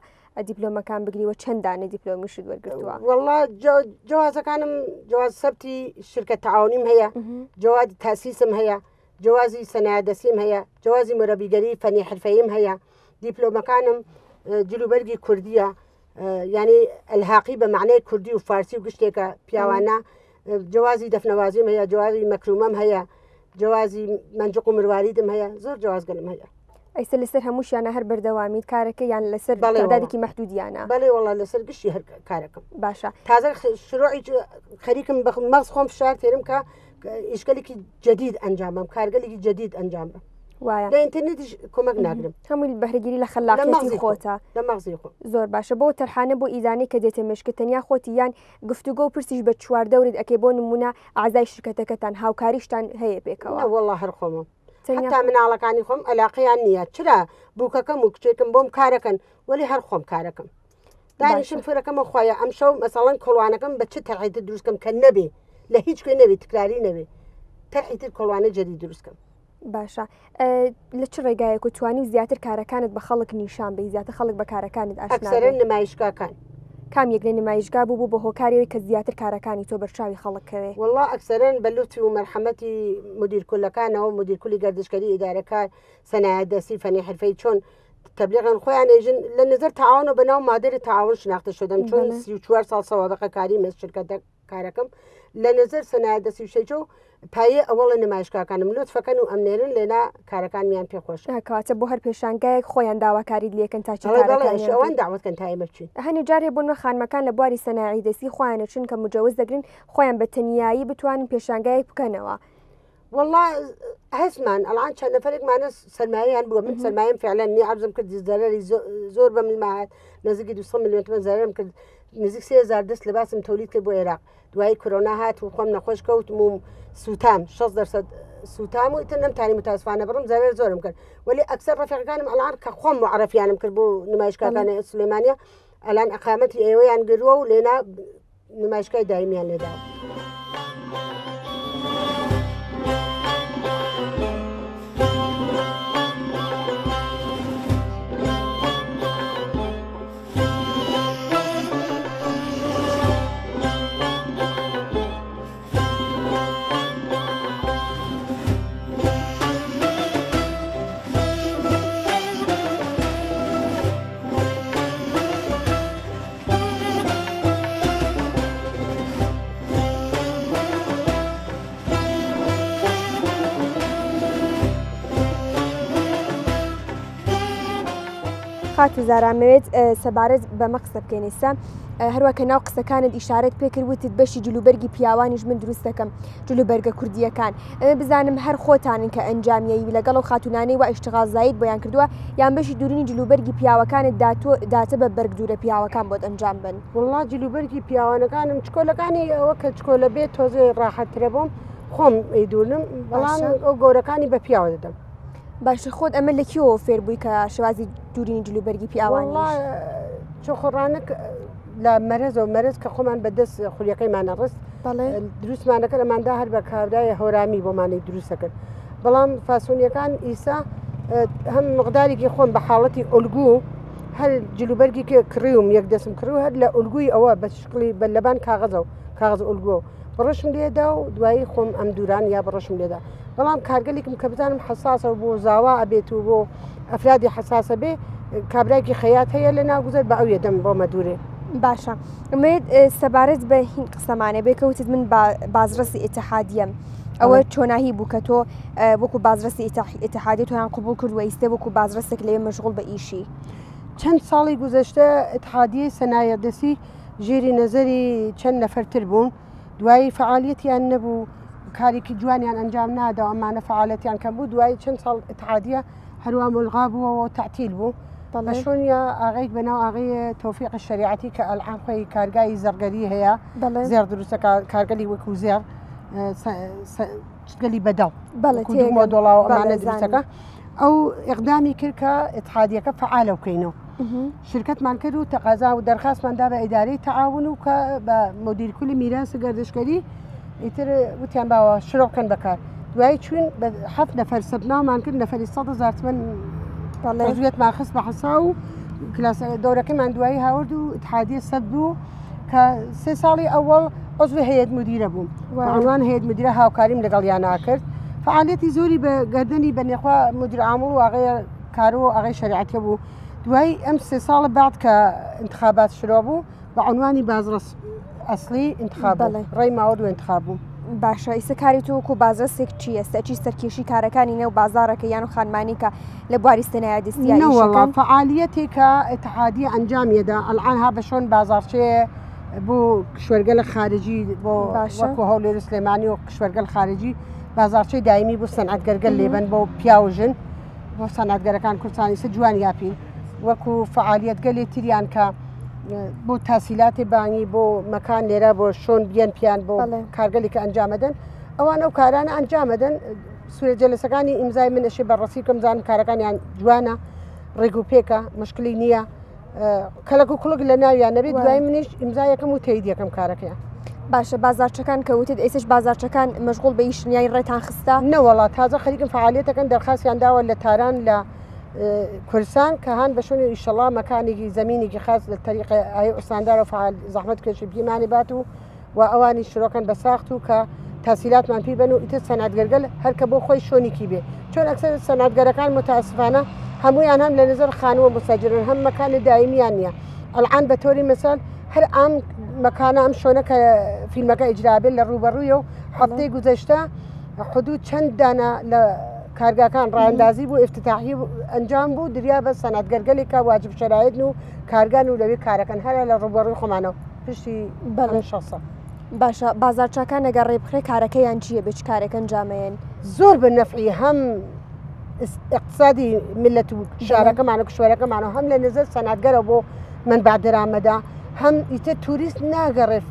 دیپلۆمەکان بگریوە چەندانە دیپلۆمیشت وەرگرتووە والله جوازەکانم جواز سەبتی شرکە تەعاونیم هەیە جوازی تاسیسم هەیە جوازی سەنایەدەسیم هەیە جوازی مرەبیگەری فەنی حرفەییم هەیە دیپلۆمەکانم جلوبەرگی کوردیە یعنی ئەلحاقی بە معنای کوردی و فارسی و گشتێکە پیاوانە جوازی دەفنەوازیم هەیە، جوازی مەکرومەم هەیە، جوازی منجق و مرواریدم هەیە، زۆر جوازگەلم هەیە. ئەیسە لەسەر هەمووشیانە هەر بەردەوامیت کارەکە یان لەسەر تعدادێکی مەحدودیانە؟ بەڵێ وەڵا لەسەر گشتی هەر کارەکەم. باشە تازە شروعی خەریکم بە مەغز خۆم فشار تێرم کە ئیشکەلێکی جدید ئەنجامم، کارگەلێکی جدید ئەنجام بم. وایە لە ئینتەرنێتیش کۆمەک ناگرم. هەمووی بەهرەگیری لە خەلاقیەتی خۆتە لە مەغزی خۆ. زۆر باشە بۆ تەرحانە بۆ ئیزانەی کە دێتە مێشکە تەنیا خۆتی یان گفتوگۆ و پرسیش بە چواردەورت ئەکەی بۆ نمونە ئازای شرکەتەکەتان هاوکاریشتان هەیە پێکەوە؟ وەڵا هەر خۆمم. حتا مناڵەکانی خۆم ئەلاقییان نییە، چرا بووکەکەم و کچێکم بۆم کارەکەن وەلی هەر خۆم کارەکەم. دانیشم فەرەکەمە خۆیە ئەم شەو مەسەڵەن کۆڵوانەکەم بە چ تەرحیتر دروستکەم کە نەبێ لە هیچ کوێ نەبێت تکراری نەبێ تەرحیتر کۆڵوانە جدید دروستکەم. باشە لە چ ڕێگایەک و توانی زیاتر کارەکانت بە خەڵک نیشان بە زیاتر خەڵک بە کارەکانت ئاشنا ئەکسەرەن نمایشگاکان. کام یەک لە نمایشگا بوو بۆ هۆکارەوەی کە زیاتر کارەکانی تۆ بەرچاوی خەڵکەوێ؟ والله ئەکسەرەن بە لوتی و مەرحەمەتی مدیرکولەکانەوە مدیرکولی گەردشکەری ئیدارەکار سەنایەت دەستی فەنی حرفەی چۆن تبلیغان خۆیان ئێژن لە نظر تعاون و بەناو مادەری تعاون شناختە شدەم چۆن 34 ساڵ سەوابقە کاری مەست شرکەتە کارەکەم لە نظر سەنایەت دەستی شەیجە و پایە ئەوڵ لە نمایشگاکانم لوتفەکەن و ئەمنێرن لێنا کارەکانمیان پێخۆش کاتە بۆ هەر پێشانگایەک خۆیان داواکاری لێکن تاچی ئەوان داوەتکەن تای بچین هەنی جارێ بۆنمە خانمەکان لە بواری سەناعی دەستی خۆیانە چون کە مجەوز دەگرن خۆیان بە تەنیایی بتوانن پێشانگایەک بکەنەوە. والله هەسمان ئەڵان چەند نەفرێکمانە سەرمایەیان بووە من سەرمایم فعلەن نی عەرزم کردی زەرەری زۆر بە ملماهات نزیکی 200 میلیۆن تومەن زەرەرم کرد نزیک 3000 دەست لەباسم تۆلید کرد بۆ عێراق دوایی کۆرۆنا هات و خۆم نەخۆش کەوتم و سوتام 60% سوتام و ئیتر نەمتانی متاسفانە بڕم زەرەر زۆرم کرد ولی ئەکسەر ڕەفیقەکانم ئەڵان کە خۆم معرەفیانم کرد بۆ نمایشگاکانی سلێمانیە ئەلان ئەقامەتی ئێوەیان گرۆ و لێنا نمایشگای دایمیان لێداوە. خاتو زارامەوێت سەبارەت بە مەقسە بکەینێستا هەروەکە ناو قسەکانت ئیشارەت پێکرد وتت بەشی جلوبەرگی پیاوانیش من دروست دەکەم جلوبەرگە کوردیەکان ئەمە بزانم هەر خۆتانن کە ئەنجامیەوی لەگەڵ و خاتونانەی و ئیشتغال زاید بۆیان کردووە یان بەشی دوورینی جلوبەرگی پیاوەکانت داتە بە بەرگ دوورە پیاوەکان بۆت ئەنجام بن؟ والله جلوبەرگی پیاوانەکانم چکۆلەکانی ئەوە کە چکۆلە بێت تۆزێ ڕاحەترە بۆم خۆم ئەیدونم بەڵام ئەو گەورەکانی بە پیاوە دەدەم. باشە خۆت ئەمە لە کیەوە فێر بووی کە شێوازی دوورینی جلوبەرگی پیاوانیش؟ چۆخۆڕانک لە مەرەز و مەرز کە خۆمان بەدەست خولیەکەیمانە ڕست دروستمانەکە ئەماندا هەر بە کابرایە هەورامی بۆمانەی دروستەکرد بەڵام فاسۆنیەکان ئیسا هەم مقدارێکی خۆم بە حاڵەتی ئۆلگو هەر جلوبەرگی کڕیوم یەک دەسم کڕو هەر لە ئۆلگوی ئەوە بە شکلی بە لەبان کاغەزە و کاغز ئۆلگۆ بڕشم لێدا و دوایی خۆم ئەم دووران یا بڕشم لێدا بەڵام کارگەلێکم کە بزانم حساسە و بۆ زاوا ئەبێت و بۆ ئەفرادی حساسە بێ کابراایکی خەیات هەیە لە ناگوزەر بە ئەو یەدەم بۆ مەدورێ. باشە ئەمێت سەبارەت بە هین قسەمانە بێکەوتت من بازرسی ئێتحادیم ئەوە چۆناهی بوو کە تۆ وەکو بازرسی ئێتحادی تۆیان قبول کرد و ئیسێ وەکو بازرسێک لەوێ مەشغوڵ بە ئیشی چەند ساڵی گوزەشتە ئێتحادیە سەنایەت دەستی ژێری نەزەری چەند نەفەرتر بوون دوایی فعالیەتیان نەبوو کارێکی جوانیان ئەنجام نادا ئەمانە فعالەتیان کەم بوو دوایی چەند ساڵ ئێتحادیە هەروە ملغا بووەوە تعتیل بوو بەشۆنیا ئاغەیەک بەناو ئاغەیە تۆفیق شریعەتی کە ئەلعام خۆی کارگای زەرگەری هەیە زێر دروستە کارگەلی وەکو زێر گەلی بەدەڵ مۆدۆڵاو ئەمانە دروستەکە ئەو ئیقدامی کرد کە ئێتحادیەکە فعالە بکەینەوە شرکتمان کرد و تەقازا و دەرخاستماندا بە ئیدارەی تەعاون و کە بە مدیرکولی میراث گەردشکەری ئیتر وتیان باوە شرۆ بکەن بەکار دوایی چوین بە 7 نەفەر سەبناومان کرد نەفەری 100,000 تومەن زوێتمان خست بە حەسا و دەورەکەمان دوایی هاورد و ئێتحادیە سەد بوو کە 3 ساڵی ئەوەڵ عضو هەیەت مدیرە بووم عنوان هەیەت مدیرە هاوکاریم لەگەڵیان ناکرد فعالیەتی زۆری بە گەردەنی بەنێخوا مدیر عامڵ و ئاغای کارۆ و ئاغای شریعەتە بوو دوایی ئەم 3 ساڵە بعد کە انتخابات شروع بوو بە عنوانی بازرس ئەسلی انتخاب ڕێی ماوە و انتخابوو. باشە ئیسە کاری تۆ وەکو بازرسێک چییە؟ سەرچی سەرکێشی کارەکانی نێو بازارەکە یان و خانمانی کە لە بواری نەوەڵا فعالیەتێکە اتحادی ئەنجامیەدا ئەلعانها بە شۆن بازارچەیە بۆ کشوەرگەلە خارجی بۆ وەکو هەولێر سلێمانی و کشوەرگەل خارجی بازارچەی دایمی بۆ سەنعەتگەرگەل لێبن بۆ پیاوژن بۆ سەنعەتگەرەکان کوردستانی سە جوان یاپین وەکو فعالیەتگەلێ تریان کە بۆ تاسیلاتی بانگی بۆ مەکان لێرە بۆ شۆن بیان پیان بۆ کارگەلی کە ئەنجامەدەن ئەوانە و کارانە ئەنجامەدەن سوورە جەلسەکانی ئیمزای من ئەشێ بەڕەسی کەم زانم کارەکانیان جوانە ڕێگ و پێکە مشکلی نییە کەلک و کوڵک لە ناویان نەبێت دوای منیش ئیمزایەکەم و تەیید یەکەم کارەکەیە. باشە بازارچەکان کەوتت ئێسش بازارچەکان مەشغوڵ بە ئیشنیای ڕێتان خستە؟ نەوەڵات تازە خەریکم فعالیەتەکەن دەرخاستیان داوە لە تاران لە کوردستان کە هەان بە شوێنی ئیشەڵا مەکانێکی زمینێکی خاص لە تەریقی ئای ئوستاندار و فعال زەحمەت کێشی بیمانی بات و ئەوانی شرۆکەن بە ساخت و کە تاسیلاتمان پێ بن و ئیتر سەنعەتگەرگەل هەرکە بۆ خۆی شۆنێکی بێ چۆن ئەکسەر سەنعەتگەرەکان متاسفانە هەمویان هەم لە نظر خانووە مستاجرن هەم مەکانی دایمیان نییە ئەلعان بە تۆری مەسەل هەر ئەم مەکانە ئەم شۆنە کە فیلمەکە ئیجرابێت لە ڕوبەڕوویە و هەفتەی گوزەشتە حدود چەند دانە لە کارگاکان ڕاندازی بوو افتتاحی ئەنجام بوو دریا بە سەنعەتگەرگەلێکە واجب شەرایط و کارگان و لەوێ کارەکەن هەرە لە ڕوبەڕووی خۆمانەوە پشتی بەڵێ شەسە. باشە بازارچەکان ئەگەر ڕێبخێ کارەکەیان چییە بچ کارەکە ئەنجامەیەن؟ زۆر بە نەفعی هەم اقتصادی ملت و شارەکەمان و کشوەرەکەمانەوە هەم لە نظر سەنعەتگەرە بۆ منبع دەرامەدا هەم ئیتر توریست ناگەڕێ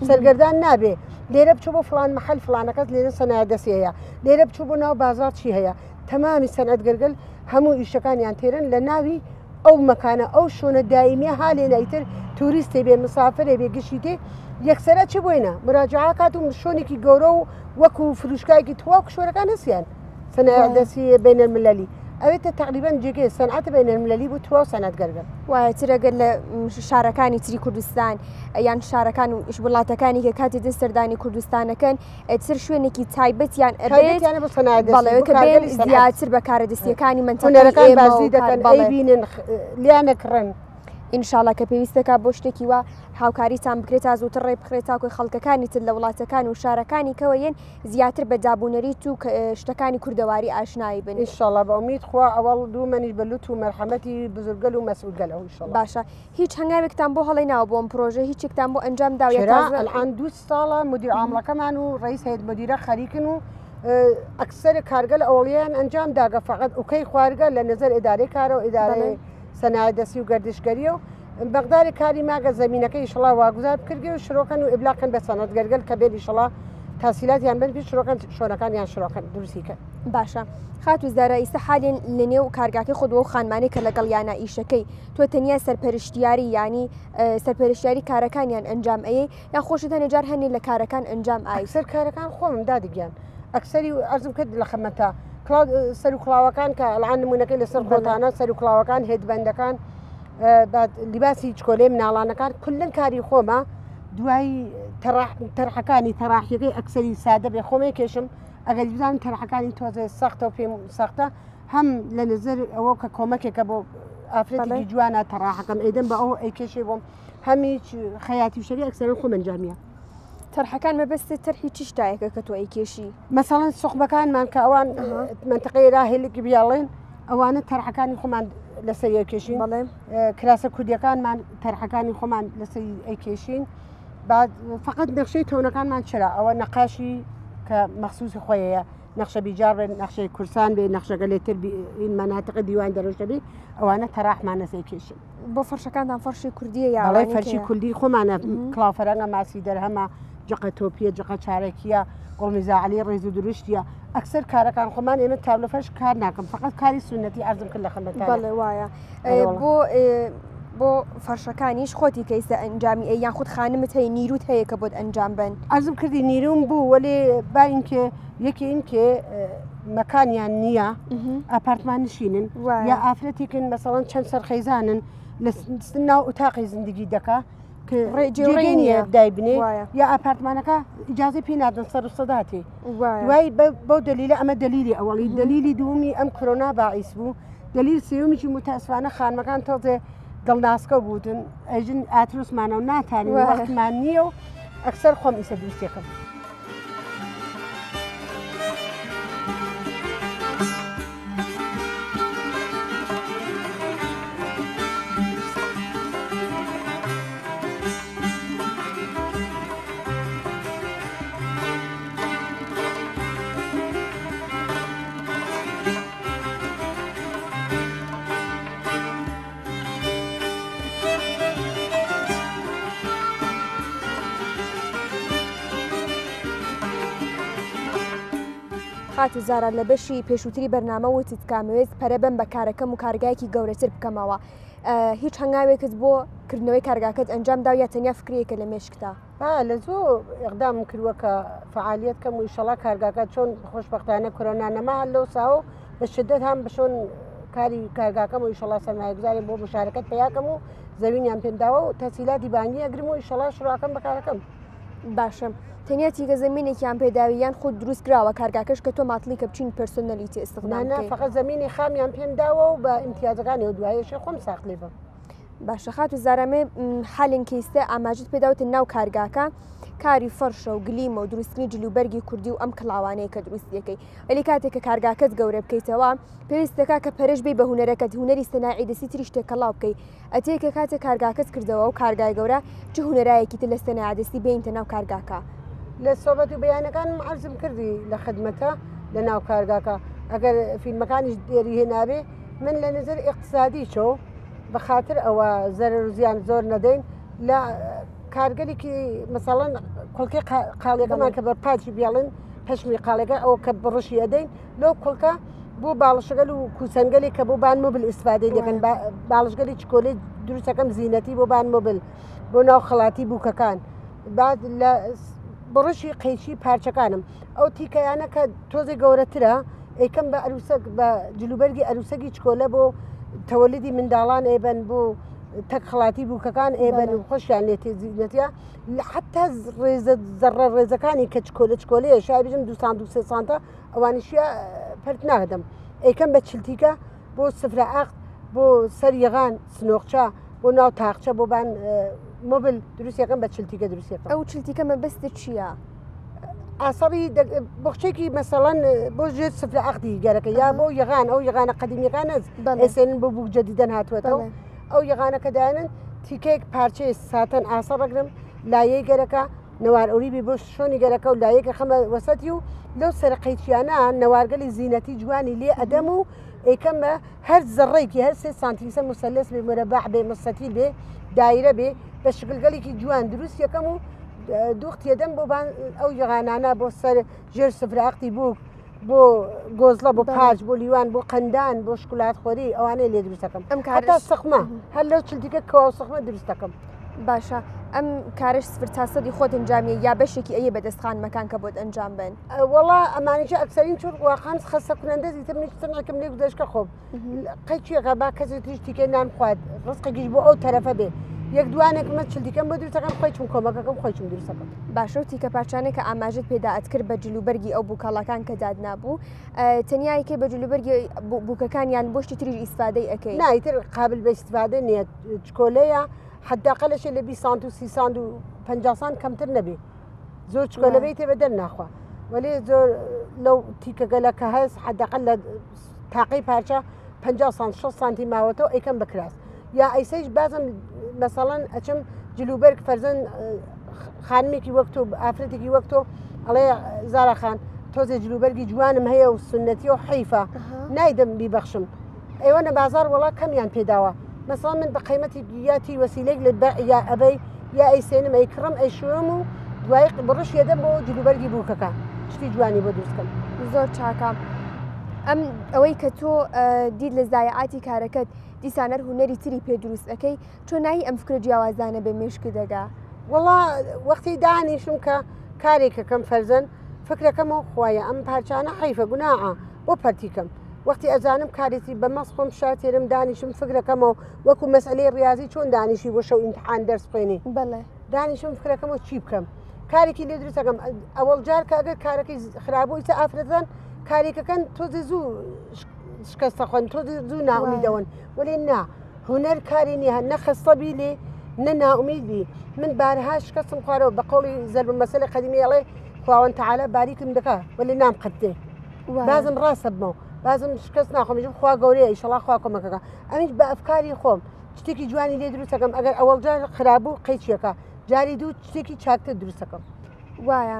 سەرگەردان نابێ لێرە بچوو بۆ فلان محل فلانەکەس لێرە سەنایە دەستی هەیە لێرە بچوو بۆ ناو بازار چی هەیە تەمامی سەنعەتگەرگەل هەموو ئیشەکانیان تێرن لە ناوی ئەو مەکانە ئەو شوونە دائیمیە هالێنە ئیتر توریستی بێ مسافرێ بێ گشتی تێ یەکسەرە چ بووینە مراجعە کات و شوونێکی گەورە و وەکو فروشکایەکی تواو کشوەرەکان هەسیان سەنایە دەستی بینەرملەلی ئەوێتە تقریبان جێگەی سەنعەتە بینەرملەلی بوو تواو سەنعەتگەرگەل وایە ترەگەر لە شارەکانی تری کوردستان یان شارەکان و وڵاتەکانی کە کاتی دەستەردانی کوردستانەکەن ئەتر شوێنێکی تایبەتیان ئەبێت بۆ سەنایە زیاتر بەکارە دەستیەکانی منتەقەکان بازی دەکەن بینن لیانەکڕن ئینشاڵە کە پێویستەکە بۆ شتێکی وە هاوکاریتان بکرێت تا زووتر ڕێ بخرێت تاکۆی خەڵکەکانی تر لە وڵاتەکان و شارەکانی کەوەیەن زیاتر بە دابوونەریت و شتەکانی کوردەواری ئاشنایی بن. ئینشاڵە بە ئومید خوا ئەوەڵ دوومەنیش بەلوت و مەرحەمەتی بزرگەل و مەسئولگەل ئەو ئینشاڵە. باشە هیچ هەنگاوێکتان بۆ هەڵی ناوە بۆم پرۆژە هیچێکتان بۆ ئەنجام داوێت ئەلعان 2 ساڵە مدیر عامڵەکەمان و ڕئیس هەیەت مدیرە خەریکن و ئەکسەر کارگەل ئەوڵیان ئەنجام داگە فقط ئۆکەی خوارگە لە نظر ئیدارەی کارە و ئیدارەی سەنایە دەستی و گەردشگەریە و بەغداری کاری ماگە زمینەکەی ئیشەڵا واگوزار بکردی و شرۆکەن و ئبلاغکەن بە سەنعەتگەرگەل کە بێت ئیشەڵا تاسیلاتیان بن پێش شرۆکەن شۆنەکانیان شرۆکەن دروستیکە. باشە خاتوزارە ئیستا حالێن لە نێو کارگاکەی خودوە و خانمانی کە لەگەڵ یانە ئیشەکەی تۆ تەنیا سەرپەرشتیاری ینی سەرپەرشتیاری کارەکانیان ئەنجام ئەیە یان خۆشتە نەجار هەنی لە کارەکان ئەنجام ئەکسەر کارەکان خۆمم دادیگیان ئەکسەری ئەرزم کرد لە خەمەتە سەر و کڵاوەکان کە ئەلعان نمونونەکەی لەسەر خۆتانە سەر و کڵاوەکان هێدبەندەکان لیباسی چکۆلێ مناڵانەکان کلن کاری خۆمە دوای تەرحەکانی تەراحیەکەی ئەکسەری سادە بێ خۆمێ کێشم ئەگەر بزانم تەرحەکانی تۆزێ سەختە و پێم سەختە هەم لە نظر ئەوە کە کۆمەکێکە بۆ ئافرەتی جوانە تەراحەکەم ئەیدەم بە ئەو ئەیکێشێ بۆم هەمیش خەیاتی و شەری ئەکسەرن خۆ منجامیە. تەرحەکان مەبەستێ تەرحی چ شتایەکە کە تۆ ئەیکێشی مەسەڵەن سوخبەکانمان کە ئەوان منتەقەی راهێلێکی بیاڵێن ئەوانە تەرحەکانی خۆمان لەسەر ئەیکێشین کراسە کوردیەکانمان تەرحەکانی خۆمان لەسەر ئەیکێشین بعد فقط نەخشەی تۆنەکانمان چرا ئەوە نەقاشی کە مەخصوصی خۆیەیە نەخشە بیجار بێ نەخشەی کورسان بێ نەخشەگە لێتر مەناتقە دیوان دەرۆشە بێ ئەوانە تەراحمان لەسەر کێشن. بۆ فەرشەکانتان فەرشی کوردیە یاڵی فەرشی کوردی خۆمانە کڵاوفەرەنگە ماسی دەرهەمە جقە تۆپیە جقە چارەکیە گوڵمیزاعلی ڕێز و دروشتیە ئەکسەر کارەکان خۆمان ئێمە تابلە فەرش کار ناکەم فقط کاری سنەتی ئەرزم کرد لە خەمەتان. بەڵێ وایە بۆ فەرشەکانیش خۆتی کەیسە ئەنجامی یان خودت خانمت هەیە نیروت هەیە کە بۆت ئەنجام بن. ئەرزم کردی نیروم بوو وەلێ با اینکە یەکی اینکە مەکانیان نییە ئاپارتمان نشینن یا ئافرەتێکن مەسەڵەن چەند سەرخەیزانن لە ناو ئوتاقی زندگی دەکا ڕێجێنیە دای بنێ یا ئاپارتمانەکە ئیجازە پێ نادن سەر و سەداتی دوای بەو دلیلە ئەمە دلیلی ئەوەڵی دلیلی دومی ئەم کۆرۆنا باعیس بوو دلیل سێومیی متاسفانە خانمەکان تۆزێ دڵناسکە بوتن ئەژن ئاتروسمانە و ناتانی وەختمان نییە و ئەکسەر خۆم ئیسە دووسێکم. خاتو زاران لە بەشی پێشووتری بەرنامە وتت کامەوێت پەرە بم بە کارەکەم و کارگایەکی گەورەتر بکەمەوە. هیچ هەنگاوێکت بۆ کردنەوەی کارگاکەت ئەنجام دا یا تەنیا فکرەیەکە لە مێشکتا؟ لە زۆر ئەقدامم کردووە کە فعالیت کەم و ئینشەڵا کارگاکە چۆن خۆشبەختانە کۆرۆنا نەما هەر لەو ساوە بە شدت هەم بەشۆن کاری کارگاکەم و ئینشەڵا سەرمایه‌گوزاری بۆ مشارەکەت پیاکەم و زەوینیان پێم داوە و تەسهیلاتی بانگی ئەگرم و ئینشەڵا شروعەکەم بە کارەکەم. باشە تەنیا تیکە زمینێکیان پێداویان خۆت دروست کراوە کارگاکەش کە تۆ ماتڵی کە بچین پرسۆنەلیتی ئستیغدام بکەیت؟ فقط زمینی خامیان پێم داوە و بە ئیمتیازەکانی و دوایەشی خۆم ساختلی بم. باشە خاتو زارامێ حالین کەیستە ئاماژت پێداوتن ناو کارگاکە کاری فەرشە و گلیمە و دروستنی جلوبەرگی کوردی و ئەم کڵاوانەیە کە دروستیەکەی ولی کاتێک کە کارگاکەت گەورە بکەیتەوە پێویستەکە کە پەرش بێ بە هونەرەکەت هونەری سەناعی دەستی تری شتێکەڵاو بکەیت ئەتەیەکە کاتێک کارگاکەت کردەوە و کارگای گەورە چ هونەرایەکی تر لە سەناعی دەستی بێنتە ناو کارگاکە؟ لە سۆبەت و بەیانەکانم عەرزم کردی لە خدمەتە لە ناو کارگاکە ئەگەر فیلمەکانیش دێری هێنابێ من لە نظر اقتصادی چۆ بە خاطر ئەوە زەرر و زیان زۆر نەدەین لە کارگەرێکی مەسەڵەن کوڵکەی قاڵیەکەمان کە بەرپاچی بیاڵن پەشمی قاڵەکە ئەوە کە بڕشی ئەدەین لەو کوڵکە بۆ باڵشەگەل و کوسەنگەلی کە بۆ بان مۆبل ئیسفادەی دەکەن باڵشگەلی چکۆلێ دروستەکەم زیینەتی بۆ بان مۆبل بۆ ناو خەڵاتی بووکەکان بعد لە بڕشی قەیچی پارچەکانم ئەو تیکەیانە کە تۆزی گەورەترە ئەیکەم بە ئەروسەک بە جلوبەرگی ئەروسەکی چکۆلە بۆ تەوەلیدی منداڵان ئێبەن بۆ تەک خڵاتی بووکەکان ئێبەن و خۆشیان لێ تێزیینەتە حتا زەڕە ڕێزەکانی کە چکۆلەیە شای بژم 2 سانتە ئەوانیشە پەرت نادەم ئەیکەم بە چلتیکە بۆ سفرە ئاخت بۆ سەر یەغان سنۆخچە بۆ ناو تاقچە بۆ بان مۆبل دروستیەکەم بە چلتیکە دروستیەکە. ئەو چلتیکە مەبەستت چییە؟ ئاسەڕی بخچێکی مەسەڵەن بۆ ژێر سفرە ئاختی گەرەکە یا بۆ یەغان ئەو یەغانە قەدیمیەکان ئێسێنن بۆ بوو جەدیدەن هاتووەتەوە ئەو یەغانەکە دایانن تیکەیەک پارچەی ساتەن ئاسە ڕەگرم لایەی گەرەکە نەوار ئەوریبی بۆ شۆنی گەرەکە و لایەکە خەمە وەسەتی و لەو سەرقەیچیانە نەوارگەلی زیینەتی جوانی لێ ئەدەم و ئەیکەم بە هەر زەڕێکی هەر 3 سانتیسە مسەلس بێ مەرەباع بێ مستەتیل بێ دایرە بێ بە شکلگەلێکی جوان دروست یەکەم و دوختێدەم بۆ ئەو یەغانانە بۆ سەر ژێر سفراقتی بوو بۆ گۆزڵە بۆ پاش بۆ لیوان بۆ قەندان بۆ شکلات خۆری ئەوانەیە لێ دروستەکەم هەتا سەخمە هەر لەو چلتیکە کەوا سەخمە دروستەکەم. باشە ئەم کارش سفرچاسەدی خۆت ئەنجامیە یا بەشێکی ئەیە بەدەستخان مەکان کە بۆت ئەنجام بن؟ وەڵا ئەمانیش ئەکسەرین چور واقعان خەسە کنەندەزی تر نیشتنەکەم لێ گودەشکە خۆم قەیچیەکە با کەسی تریش تیکە نان خوارد ڕستقێکیش بۆ ئەو تەرەفە بێ یەک دوانێکمە چلتیکەم بۆ دروستەکەم خۆیچم کۆمەکەکەم خۆیچم دروستەکەم. باشە و تیکە پارچانێک کە ئاماژت پێداعەت کرد بە جلوبەرگی ئەو بووکەڵەکان کە دادنابوو تەنیایکێ بە جلوبەرگی بووکەکانیان بۆ شتی تریش ئیسفادەی ئەەکەی؟ نایتر قابل بە ئیسفادە نییە چکۆلەیە حداقلەشە لە 20 سانت و 30 سانت و 50 سانت کەمتر نەبێ زۆر چکۆلەبەی تێ بەدەر ناخوا وەلێ زۆر لەو تیکەگەلە کە هەست حداقل لە تاقی پارچە 50 سانت 6 سانتی ماوەتەوە ئەیکەم بەکراس یا ئەیسەیش بازم مەسەڵەن ئەچم جلوبەرگ فەرزەن خانمێکی وەکتۆ ئافرەتێکی وەکتۆ ئەڵێ زارەخان تۆزێ جلوبەرگی جوانم هەیە و سنەتی و حیفە نایدەم بیبەخشم ئەیوەنە بازار وڵا کەمیان پێداوە مەسەڵەن من بە قیمەتی یاتی وەسیلەیەک لە یا ئەبەی یا ئەیسێنم ئەیکڕم ئەیشوم و دوای بڕش یەدەم بۆ جلوبەرگی بووکەکە شتی جوانی بۆ دروستکەم. زۆر چاکە ئەم ئەوەی کە تۆ دیت لە زایعاتی کارەکەت دیسانەر هونەری تری پێ دروست ئەەکەی چۆ نایی ئەم فکرە جیاوازانە بە مێشکی دەگا؟ وەڵا وەختی دانیشم کە کارێکەکەم فەرزەن فکرەکەم و خوایە ئەم پارچانە حیفە گوناعە بۆ پەرتیکەم وەختی ئەزانم کارێتی بە مەس خۆم شاتێرم دانیشم فکرەکەمەوە وەکو مەسئلەی ڕاضی چۆن دانیشی بۆ شەو ئیمتحان دەرس خوێنی بەڵێ دانیشم فکرەکەمەوە چی بکەم کارێکی لێ دروستەکەم ئەوەڵ جار کە ئەگەر کارەکەی خراپبووی چە ئافرەتەن کارێکەکەن تۆزی زوو شکستە خوۆن تۆ زوو ناومیدەوەن وەێ نا هوەر کاری نییە نەخەستەبی لێ نە ناومیدبی من بارهاش کەسم خوارەوە بە قوڵی زەرب مەسەلە قەدیمیڵێ خواوەن تەعالە باریکم دەکا وەلی نام قەتێ بازم ڕاستە بمەوە بازم شکست ناخۆمیژم خوا گەورەیە ئیشەڵا خوا کۆمەکەکە ئەمیش بە ئەفکاری خۆم شتێکی جوانی لێ دروستەکەم ئەگەر ئەوەڵ جار خراببوو قەیچیەکە جاری دوو شتێکی چاکتر دروستەکەم وایە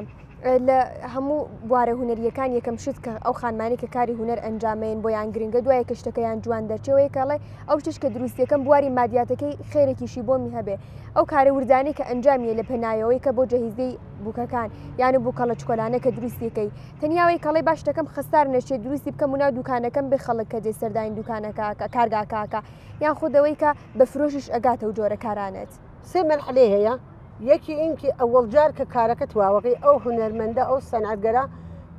لە هەموو بوارە هوەریەکان یەکەم شت کە ئەو خانمانی کە کاری هوەر ئەنجامین بۆ یان گرنگە دوایە کە شتەکەیان جوان دەرچەوەی کەڵێ ئەو شتش کە دروستیەکەم بواری مادیاتەکەی خێرێکیشی بۆمی هەبێ ئەو کارە وردانی کە ئەنجامیە لە پەنایەوەی کە بۆ جەهیزەی بووکەکان یان بوو کەڵە چکۆلانە کە دروستیەکەی تەنیاوەی کەڵی باش دەکەم خستار نەشێت دروستی بکەم و ناو دوکانەکەم بێ خەڵک کە دێ سەردانی دوکانەکە کارگاکاکە یان خودەوەی کە بە فرۆشش ئەگاتە و جۆرە کارانێت سێ مەرحلێ هەیە یەکی ئینکی ئەوەڵ جار کە کارەکە تواوەقی ئەو هوەرمەندە ئەو سەنعەتگەرە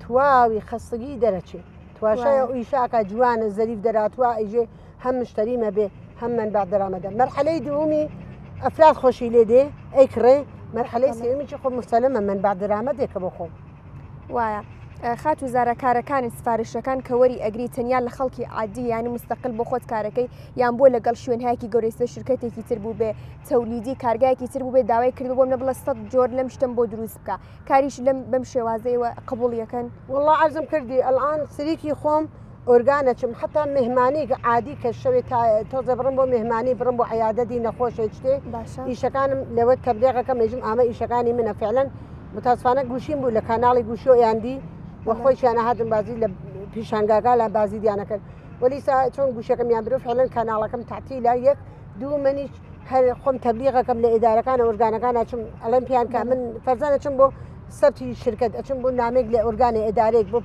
تواوی خەستگی دەرەچێت تواشایە ئیشاکە جوانە زەریف دەراتوە ئیژێ هەم مشتەریمە بێ هەم منبع دەرامەدە مەرحلەی دووەمی ئەفراد خۆشی لێ دێ ئەیکڕێ مەرحلەی سێمیی خۆ مستەلمە منبع دەرامەدێکە بۆ خۆم وایە خات وزارە کارەکانی سفارشەکان کە وەری ئەگری تەنیا لە خەڵکی عادی یانی مستەقل بۆ خۆت کارەکەی یان بۆ لەگەڵ شوێنهایکی گەورەی شرکتێکی تر بوو بێ تەولیدی کارگایەکی تر بوو بێ داوای کرد بۆم نەبڵە 100 جۆر لەم شتم بۆ دروست بکە کاریش لەم بەم شێوازەیەوە قبوڵیەکەن والله عەرزم کردی ئەلان سریکی خۆم ئۆرگانەچم حتا مهمانی عادی کە شەوێت تۆزە بڕم بۆ مهمانی بڕم بۆ عیادەتی نەخۆشە شتێ ئیشەکانم لەوە تەبلیغەکە مێژم ئامە ئیشەکانی منە فعلەن متاسفانە گوشیم بوو لە کاناڵی گوشۆ یاندی وە خۆشیانە هاتم بازی لە پیشانگاگا لە بازی دیانەکەن وەلی چۆن گوشەکەم یان برۆ فعلەن کاناڵەکەم تعتیلا یەک دوو منیش هەر خۆم تەبلیغەکەم لە ئیدارەکانە ئۆرگانەکان ئەچم ئەڵێم پیان کە من فەرزانە چم بۆ سەبتی شرکت ئەچم بۆ نامێک لە ئۆرگانی ئیدارێک بۆ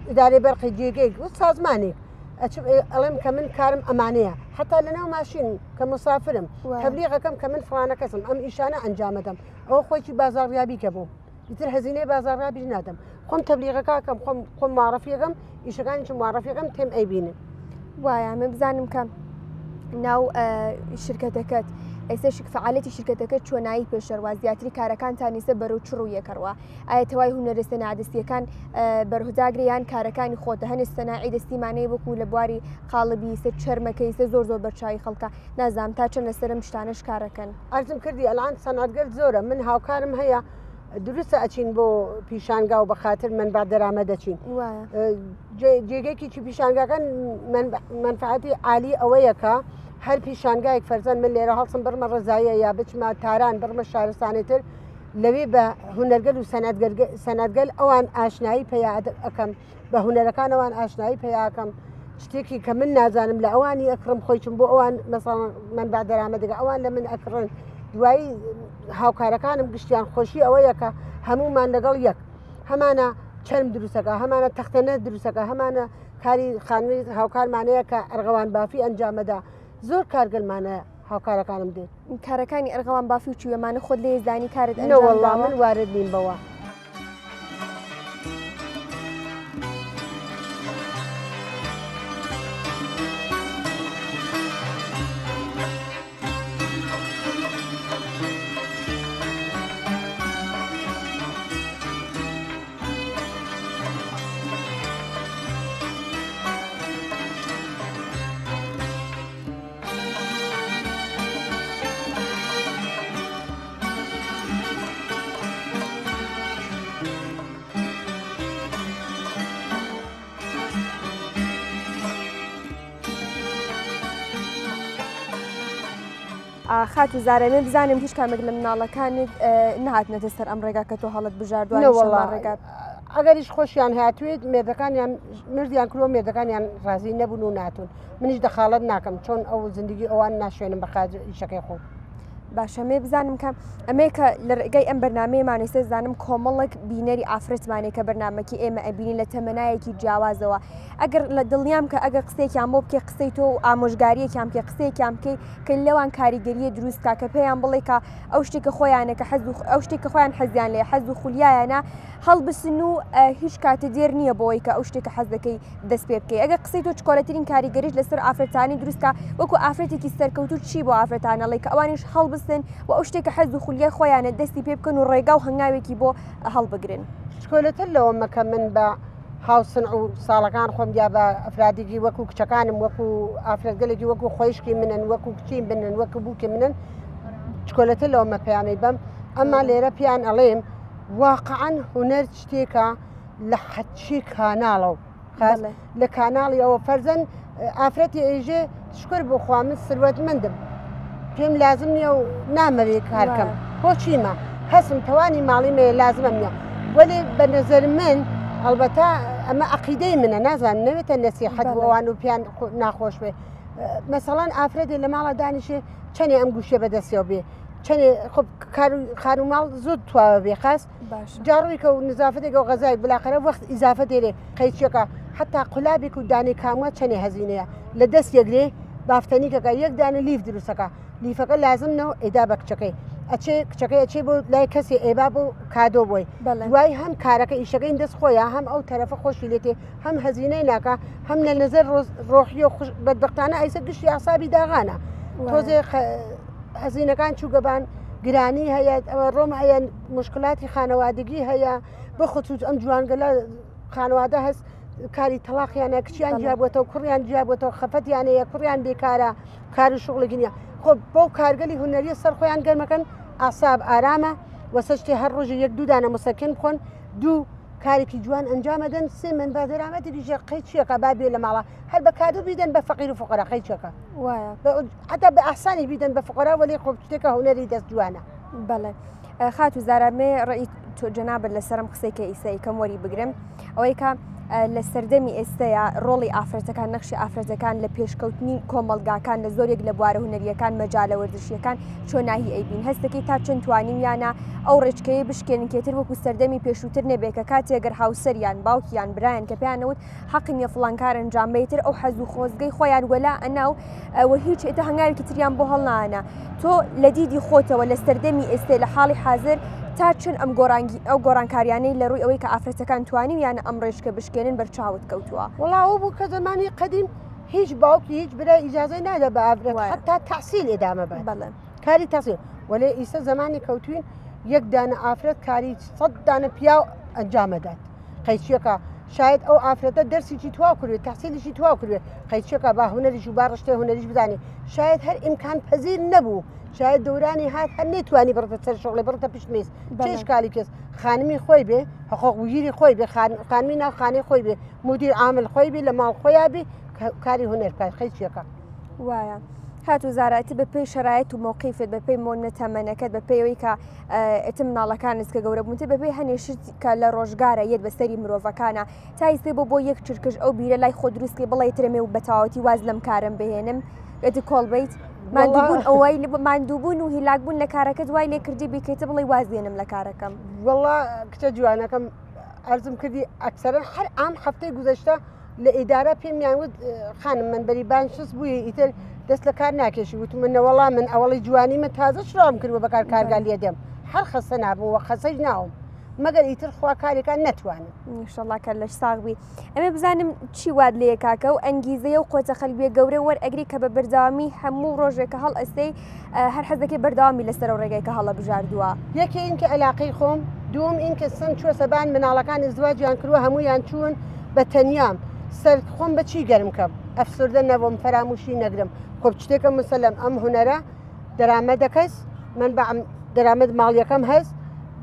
ئیدارەی بەرقی جێگەیەک بۆ سازمانێک ئەچم ئەڵێم کە من کارم ئەمانەیە حتا لەناو ماشین کە مسافرم تەبلیغەکەم کە من فڵانە کەسم ئەم ئیشانە ئەنجامەدەم ئەوە خۆی بازاڕیابی کە بوو ئیتر هەزینەی بازاڕابی نادەم خۆم تەبلیغەکەم خۆم معرفیەکەم ئیشەکانی چ معرفیەکەم تێم ئەیبینن وایە من بزانم کە ناو شرکتەکەت ئێستا فعالەتی شرکتەکە چۆنایی پێشەروا زیاتری کارەکانتان نیسە بەرەو چڕ و یەکەڕوە ئایا تەوای هونەرە سەنعدەستیەکان بەرهوداگریان کارەکانی خۆتە هەنێ سەناعی دەستیمانەی وەکو لە بواری قاڵبی سەر چەرمەکەی سە زۆر بەرچاوی خەڵکە نازام تا چەند لەسەرم شتانەش کارەکەن ئەرزم کردی ئەلان سەنعەتگەر زۆرە من هاوکارم هەیە دروستە ئەچین بۆ پیشانگا و بە خاطر منبع دەرامە دەچین جێگەیەکی پیشانگاکان منفعەتی عالی ئەوەیەکە هەر پیشانگایەک فەرزەن من لێرە هەڵسم بڕمە ڕزایە یا بچمە تاران بڕمە شارستانێتر لەوێ بە هوەرگەل و سەنعەتگەل ئەوان ئاشنایی پێیا ئەەکەم بە هوەرەکان ئەوان ئاشنایی پێیاکەم شتێکی کە من نازانم لە ئەوانی ئەکڕم خۆیچم بۆ ئەوان مەسەڵەن منبع دەرامە دەگە ئەوان لە من ئەکڕن دوایی هاوکارەکانم گشتیان خۆشی ئەوەیە کە هەمومان لەگەڵ یەک هەمانە چەرم دروستەکە هەمانە تەختەنە دروستەکە هەمانە کاری خانووی هاوکارمانەیە کە ئەرغەوان بافی ئەنجامەدا زۆر کارگەلمانە هاوکارەکانم دێت کارەکانی ئەرغەوان بافی و چووەمانە خۆت لێ زانی کارت نەوەڵڵا من وارد نیم بەوە خات و زارەمێ بزانم هیچ کامێک لە مناڵەکانت نهاتنەتە سەر ئەم ڕێگا کە تۆ هەڵت بژاردووە ڕێگات ئەگەریش خۆشیان هاتوێت مێردەکانیان مردیان کردوە مێردەکانیان ڕازی نەبوون و ناتون منیش دەخاڵت ناکەم چۆن ئەو زندگی ئەوان ناشوێنم بەخاج ئیشەکەی خۆم باشە مێ بزانم کە ئەمەیە کە لە ڕێگەی ئەم بەرنامەیەمان ئێستا زانم کۆمەڵێک بینەری ئافرەتمانێک کە بەرنامەکی ئێمە ئەبینی لە تەمەنایەکی جیاوازەوە ئەگەر لە دڵنیام کە ئەگەر قسێکیان بۆ بکە قسەی تۆ و ئامۆژگاریەکیان بکە قسەیەکیان بکەی کە لەوان کاریگەریە دروستکە کە پێیان بڵێ کە ئەو شتێکە خۆیانە کە ئەو شتێکە خۆیان حەزیان لێ حەز و خولیایانە هەڵبسن و هیچ کاتە دێر نییە بۆی کە ئەو شتێکە حەز دەکەی دەست پێ بکەی ئەگەر قسەی تۆ چکۆلەترین کاریگەریش لەسەر ئافرەتانی دروستکە وەکو ئافرەتێکی سەرکەوتو چی بۆ ئافرەتانەڵێ کە ئەوانیش هەڵبسن و ئەو شتێکە حەز و خولیای خۆیانە دەستی پێ بکەن و ڕێگا و هەنگاوێکی بۆ هەڵبگرن شکۆلەتر لەوە مەکە من بە هاوسنع و ساڵەکان خۆم یا بە ئەفرادێکی وەکو کچەکانم وەکو ئافرەتگەلێکی وەکو خۆشکی منن وەکو کچین بنن وەکو بووکە منن چکۆلەتە لەومە پەیامی بەم ئەمما لێرە پیان ئەڵێم واقعاً هونەر شتێکە لە حەچی کاناڵە و لە کاناڵی ئەوە فەرزەن ئافرەتی ئێژێ شکر بۆ خوا من سروەتمەندم پێم لازم نییە و نامەوێ کارکەم بۆ چیمە هەسم توانی ماڵی مێ لازمە نییە وەێ بە نەزەر من ئەلبەتە ئەمە عقیدەی منە نازانم نەوێتە نەسیحەت بۆوان و پیان ناخۆش بێ مەسەڵەن ئافرەتێ لە ماڵە دانیشێ چەندێ ئەم گوشێ بەدەستیەوە بێ چەندێ خان و ماڵ زۆر تواوە بێ خاست جاڕوویکە و نزافەتێکە و غەزای بلاقەرە وەخت ئیزافە دێرێ قەیچێکە حتا قولابێک و دانی کاموە چەندێ هەزینەیە لە دەست یەکرێ بافتەنیکەکە یەک دانە لیف دروستەکە لیفەکە لازمنەوە ئێدا بە کچەکەی ئەچێ کچەکەی ئەچێ بۆ لای کەسێ ئێبا بۆ کادۆ بۆی دوای هەم کارەکە ئیشەکەی دەست خۆیە هەم ئەو تەرەفە خۆشی لێتێ هەم هەزینەی ناکە هەم لە نظر ڕۆحی و بەدبختانە ئایسە گشتی ئاسابی داغانە تۆزێ هەزینەکان چووگەبان گرانی هەیە ئەوە ڕۆم هەیە مشکلاتی خانەوادگی هەیە بە خصوص ئەم جوانگەلە خانەوادە هەست کاری تەلاقیانە کچیان جیابێتەوە کوڕیان جیابێتەوە خەفەتیانەیە کوڕیان بێکارە کار و شغڵێکی نییە خۆ بۆ کارگەلی هونەریە سەر خۆیان گەرمەکەن ئاساب ئارامە وەسەشتی هەر ڕۆژە یەک دوودانە مسەکن بخۆن دوو کارێکی جوان ئەنجامەدەن سێ من بە دەرامەتی ژێ قەی چیەکە با بێ لە ماڵە هەر بە کادو بیدەن بە فەقیر و فقەرا قەی چەکە حتا بە ئاسانی بیدەن بە فقەرا وەلی خۆ شتێکە هونەری دەست جوانە بەڵێ خات و زارامێ ڕێی تۆ جەنابەت لەسەرم قسێکە ئیسایی کەم وەری بگرم ئەوەی کە لە سەردەمی ئێستەیە ڕۆڵی ئافرەتەکان نەخشی ئافرەتەکان لە پێشکەوتنی کۆمەلگاکان لە زۆرێک لە بوارە هونەریەکان مەجالە وەردشیەکان چۆناهی ئەیبین هەستەکەی تا چەند توانیم یانە ئەو ڕێچکەیە بشکێنکێتر وەکو سەردەمی پێشووتر نەبێکە کاتێگەر هاوسەریان باوکیان برایان کە پێیانەوت حەقی نیە فڵانکار ئەنجامبێتتر ئەو حەز و خۆزگەی خۆیان وەلا ئەناو ئەوە هیچ ئێتە هەنگاوێکی تریان بۆ هەڵنانە تۆ لە دیدی خۆتەوە لە سەردەمی ئێستێ لە حاڵی حاضر تا چەند ئەو گۆڕانکاریانەی لە ڕووی ئەوەی کە ئافرەتەکان توانین یانە ئەم ڕێژکە بشکێنن بەرچاوت کەوتووە وڵاو بوو کە زمانی قەدیم هیچ باوکی هیچ برای ئیجازەی نادە بە ئافرەت حتا تەحسیل ئێدامە بە کاری تەحسیل وەلێ ئیسە زمانی کەوتوین یەک دانە ئافرەت کاری 100 دانە پیاو ئەنجامەدات قەیچیەکە شاید ئەو ئافرەتە دەرسیی تواو کردوێت تەحسیلیشی تواو کردوێت قەیچەکە با هونەریش و با ڕشتێ هونەریش بزانێ شاید هەر ئیمکان پەزیر نەبوو شاید دەورانی هات هەر نێتوانی بڕتە سەر شغڵی بڕتە پشتمیز چێشکالی کەس خانمی خۆی بێ حقوقگیری خۆی بێ خانمی ناو خانەی خۆی بێ مدیر عامل خۆی بێ لە ماڵ خۆیان بێ کاری هونەرکار قەیچیەکە وایە هات و زارەتی بە پێی شەرایەت و مووقیفت بە پێی مۆنە تەمەنەکەت بە پێیەوەی کە ئتم مناڵەکانت کە گەورە بوونتە بەپێی هەنێشت کە لە ڕۆژگارە یەت بەسەری مرۆڤەکانە تایسێ بۆ یەک چرکش ئەو بیرە لای خۆ دروستکەی بڵێ ترمێ و بەتاوەتی واز لەم کارم بهێنم ئەتی کۆڵبیت مادووبوون ئەوەی مادووبوون و هیلاکبوون لە کارەکەت وای لێ کردی بیکەیتە بڵێ وازێنم لە کارەکەم وەڵا کچە جوانەکەم ئەرزم کردی ئەکسەرەن هەر ئام هەفتەی گوزەشتە لە ئیدارە پێمیانوت خانم من بەری بانشست بووی ئیتر دەست لە کار ناکێشی وت منەوەڵا من ئەوڵی جوانی من تازە شڕام کردوە بەکار کارگالێ دێم هەر خەسە نابووە خەسەی ناوم مەگەر ئیتر خوا کارێکان نەتوانم نیشەڵاکە لەش ساغبی ئەمێ بزانم چی واد لێ کاکە و ئەنگیزەیە و قۆتە خەلبێ گەورە وەرئەگری کە بە بەرداوامی هەموو ڕۆژێکە هەڵ ئەستەی هەر حەزەکەی بەرداوامی لەسەر ڕێگەی کە هەڵە بژاردووە یەکێ اینکە ئەلاقەی خۆم دوم اینکە سن چوە سەبان مناڵەکان ئزدواجیان کردووە هەمویان چوون بە تەنیام سەر خۆم بەچی گەرم کەم ئەفسردە نەبووم فەراموشی نەگرم خۆ شتێکە مسەلەم ئەم هونەرە دەرامەدەکەس من بە دەرامەد ماڵیەکەم هەست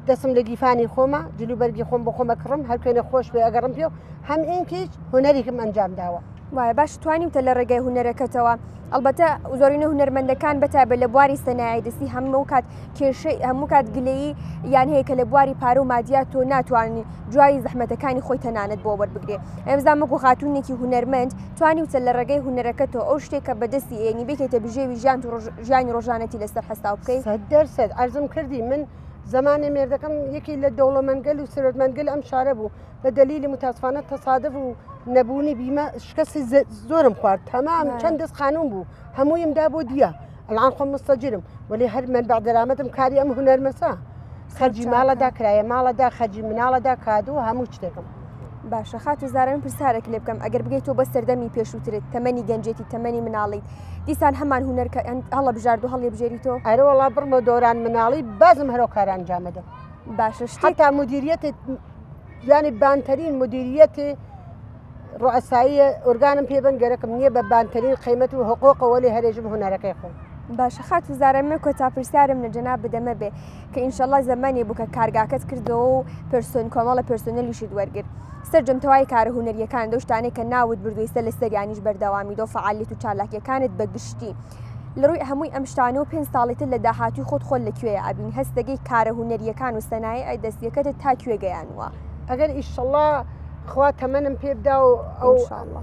دەسم لە گیفانی خۆمە جلوبەرگی خۆم بۆ خۆمە کڕم هەرکوێنە خۆش بێ ئەگەڕم پێ و هەم ئینکیچ هونەرێکم ئەنجام داوە وایە باش توانیمتە لە ڕێگەی هونەرەکەتەوە ئەلبەتە زۆرینە هونەرمەندەکان بەتابە لە بواری سەنایی دەستی هەموو کات کێشەی هەموو کات گلەیی یان هەیە کە لە بواری پارە و مادیات تۆ ناتوانانی دوای زەحمەتەکانی خۆی تەنانەت بۆ وەربگرێ ئەمزانمەکو خاتونێکی هونەرمەند توانیوتە لە ڕێگەی هونەرەکەتەوە ئەو شتێکە بەدەستی ئێنی بێکێتە بژێوی ژیانی ڕۆژانەتی لەسەر هەستا بکەیت 100% ئەرزم کردی من زمانی مێردەکەم یەکی لە دەوڵەمەنگەل و سرۆتمەنگەل ئەم شارە بوو بە دلیلی متاسفانە تەسادف و نەبوونی بیمە شکستی زۆرم خوارد تەمام چەند دەست خانوم بوو هەموویمدا بۆ دیە ئەلان خۆم مستەجرم ولی هەر من بەعدەرامەتم کاری ئەم هونەرمەسا خەرجی ماڵەدا کرایە ماڵەدا خەرجی مناڵەدا کادو هەموو شتێکم باشە خات و زارم پرسارێک لێ بکەم ئەگەر بگەیت تۆ بە سەردەمی پێشووترت تەمەنی گەنجێتی تەمەنی مناڵیت دیسان هەمان هونەرکە هەڵە بژارد و هەڵێ بژێریتەوە ئەرە وەڵا بڕمە دۆران مناڵی بازم هەرۆ کاران جامەدە باشە تا مدیریەت يعني بانترین مدیریەتی ڕوئەساییە ئۆرگانم پێ بنگەرەکەم نییە بە بانترین قیمەت و حقوقەوە لێ هەرێژم هونەرەکەی خۆم. باشە خات وزارەمە کۆتا پرسیارم لە جەناب بدەمە بێ کە ئینشەڵڵا زەمانی بوو کە کارگاکەت کردەوە و کۆمەڵە پرسۆنەلیشت وەرگرت سەرجەمتەوای کارە هونەریەکان دە شتانەی کە ناوت بردوویستە لە سەریانیش بەردەوامی دۆ فعالیت و چالاکیەکانت بەگشتی لە ڕووی هەمووی ئەم شتانە و 5 ساڵێتت لە داهاتوی خۆت لەکوێیە ئابین هەستەگەی کارە هونەریەکان و سەنایە ئەی دەستیەکەتت تا کوێ گەیانوە ئەگەر ئیشەڵڵا خوا تەمەنم پێ بدا و ئەو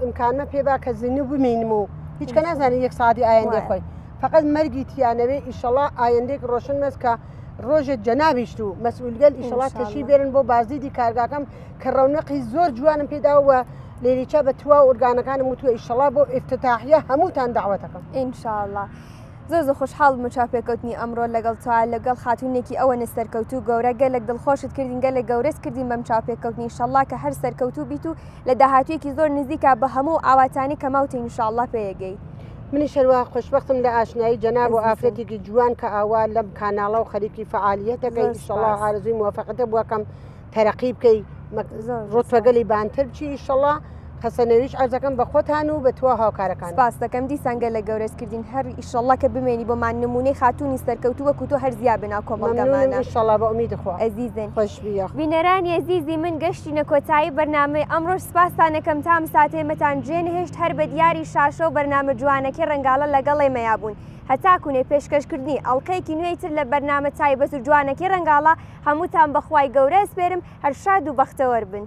ئیمکانمە پێبا کە زیینی بمینم و هیچ کە نازانێت یەک ساعتی ئایندێ خۆی فقط مەرگی تیانەوێ ئیشەڵڵا ئایندێک ڕۆشن مەست کە ڕۆژێت جەنابیشت و مەسئولگەل ئیشەڵڵا تەشی بێرن بۆ بازدیدی کارگاکەم کە ڕەونەقی زۆر جوانم پێداوە لێریچە بە توا ئۆرگانەکانم وتووە ئیشەڵڵا بۆ ئفتتاحیە هەمووتان داوەتەکەم ئینشاءڵڵا. زۆر خۆشحاڵ بووم چاپێکەوتنی ئەمڕۆ لەگەڵ چوار لەگەڵ خاتونێکی ئەوە سەرکەوتو گەورە گەلێک دڵخۆشت کردین گەلێک گەورەست کردین بەم چاپێکەوتنی ئینشاءڵڵا کە هەر سەرکەوتو بیت و لە داهاتوویەکی زۆر نزیکە بە هەموو ئاواتانی کەماوتە ئینشاءڵڵا پێیەگەی. منی شەروە خۆشبەختم لە ئاشنایی جەناب و ئافرەتێکی جوان کە ئاوا لەم کاناڵە و خەریکی فعالیەتەکەی ئینشاءڵڵا ئارزووی موافقەتە بووەکەم تەرەقی بکەی ڕۆتوەگەلی بانتر بچی ئینشاءڵڵا خەسەنەویش ئەرزەکەم بە خۆتان و بە توا هاوکارەکان. سپاس دەکەم دیسانگە لە گەورەست کردین هەر ئینشاءڵڵا کە بمێنی بۆمان نمونەی خاتوونی سەرکەوتو وەکو تۆ هەر زیاد بنا کۆمەڵگەمانە ئینشاءڵڵا بە ئومیدی خوا. ئەزیزن خۆشبیە بینەرانی ئەزیزی من گەشتینە کۆتایی بەرنامەی ئەمڕۆ سپاسانەکەم تام ساتێمەتان جێنهێشت هەر بە دیاری شاشە و بەرنامە جوانەکەی ڕەنگاڵە لەگەڵی مەیابوون هەتاکوونێ پێشکەشکردنی ئەڵلقەیەکی نوێی تر لە بەرنامە تایبەت و جوانەکەی ڕەنگاڵە هەمووتان بەخوای گەورە سپێرم هەر شاد و بەختەوەر بن.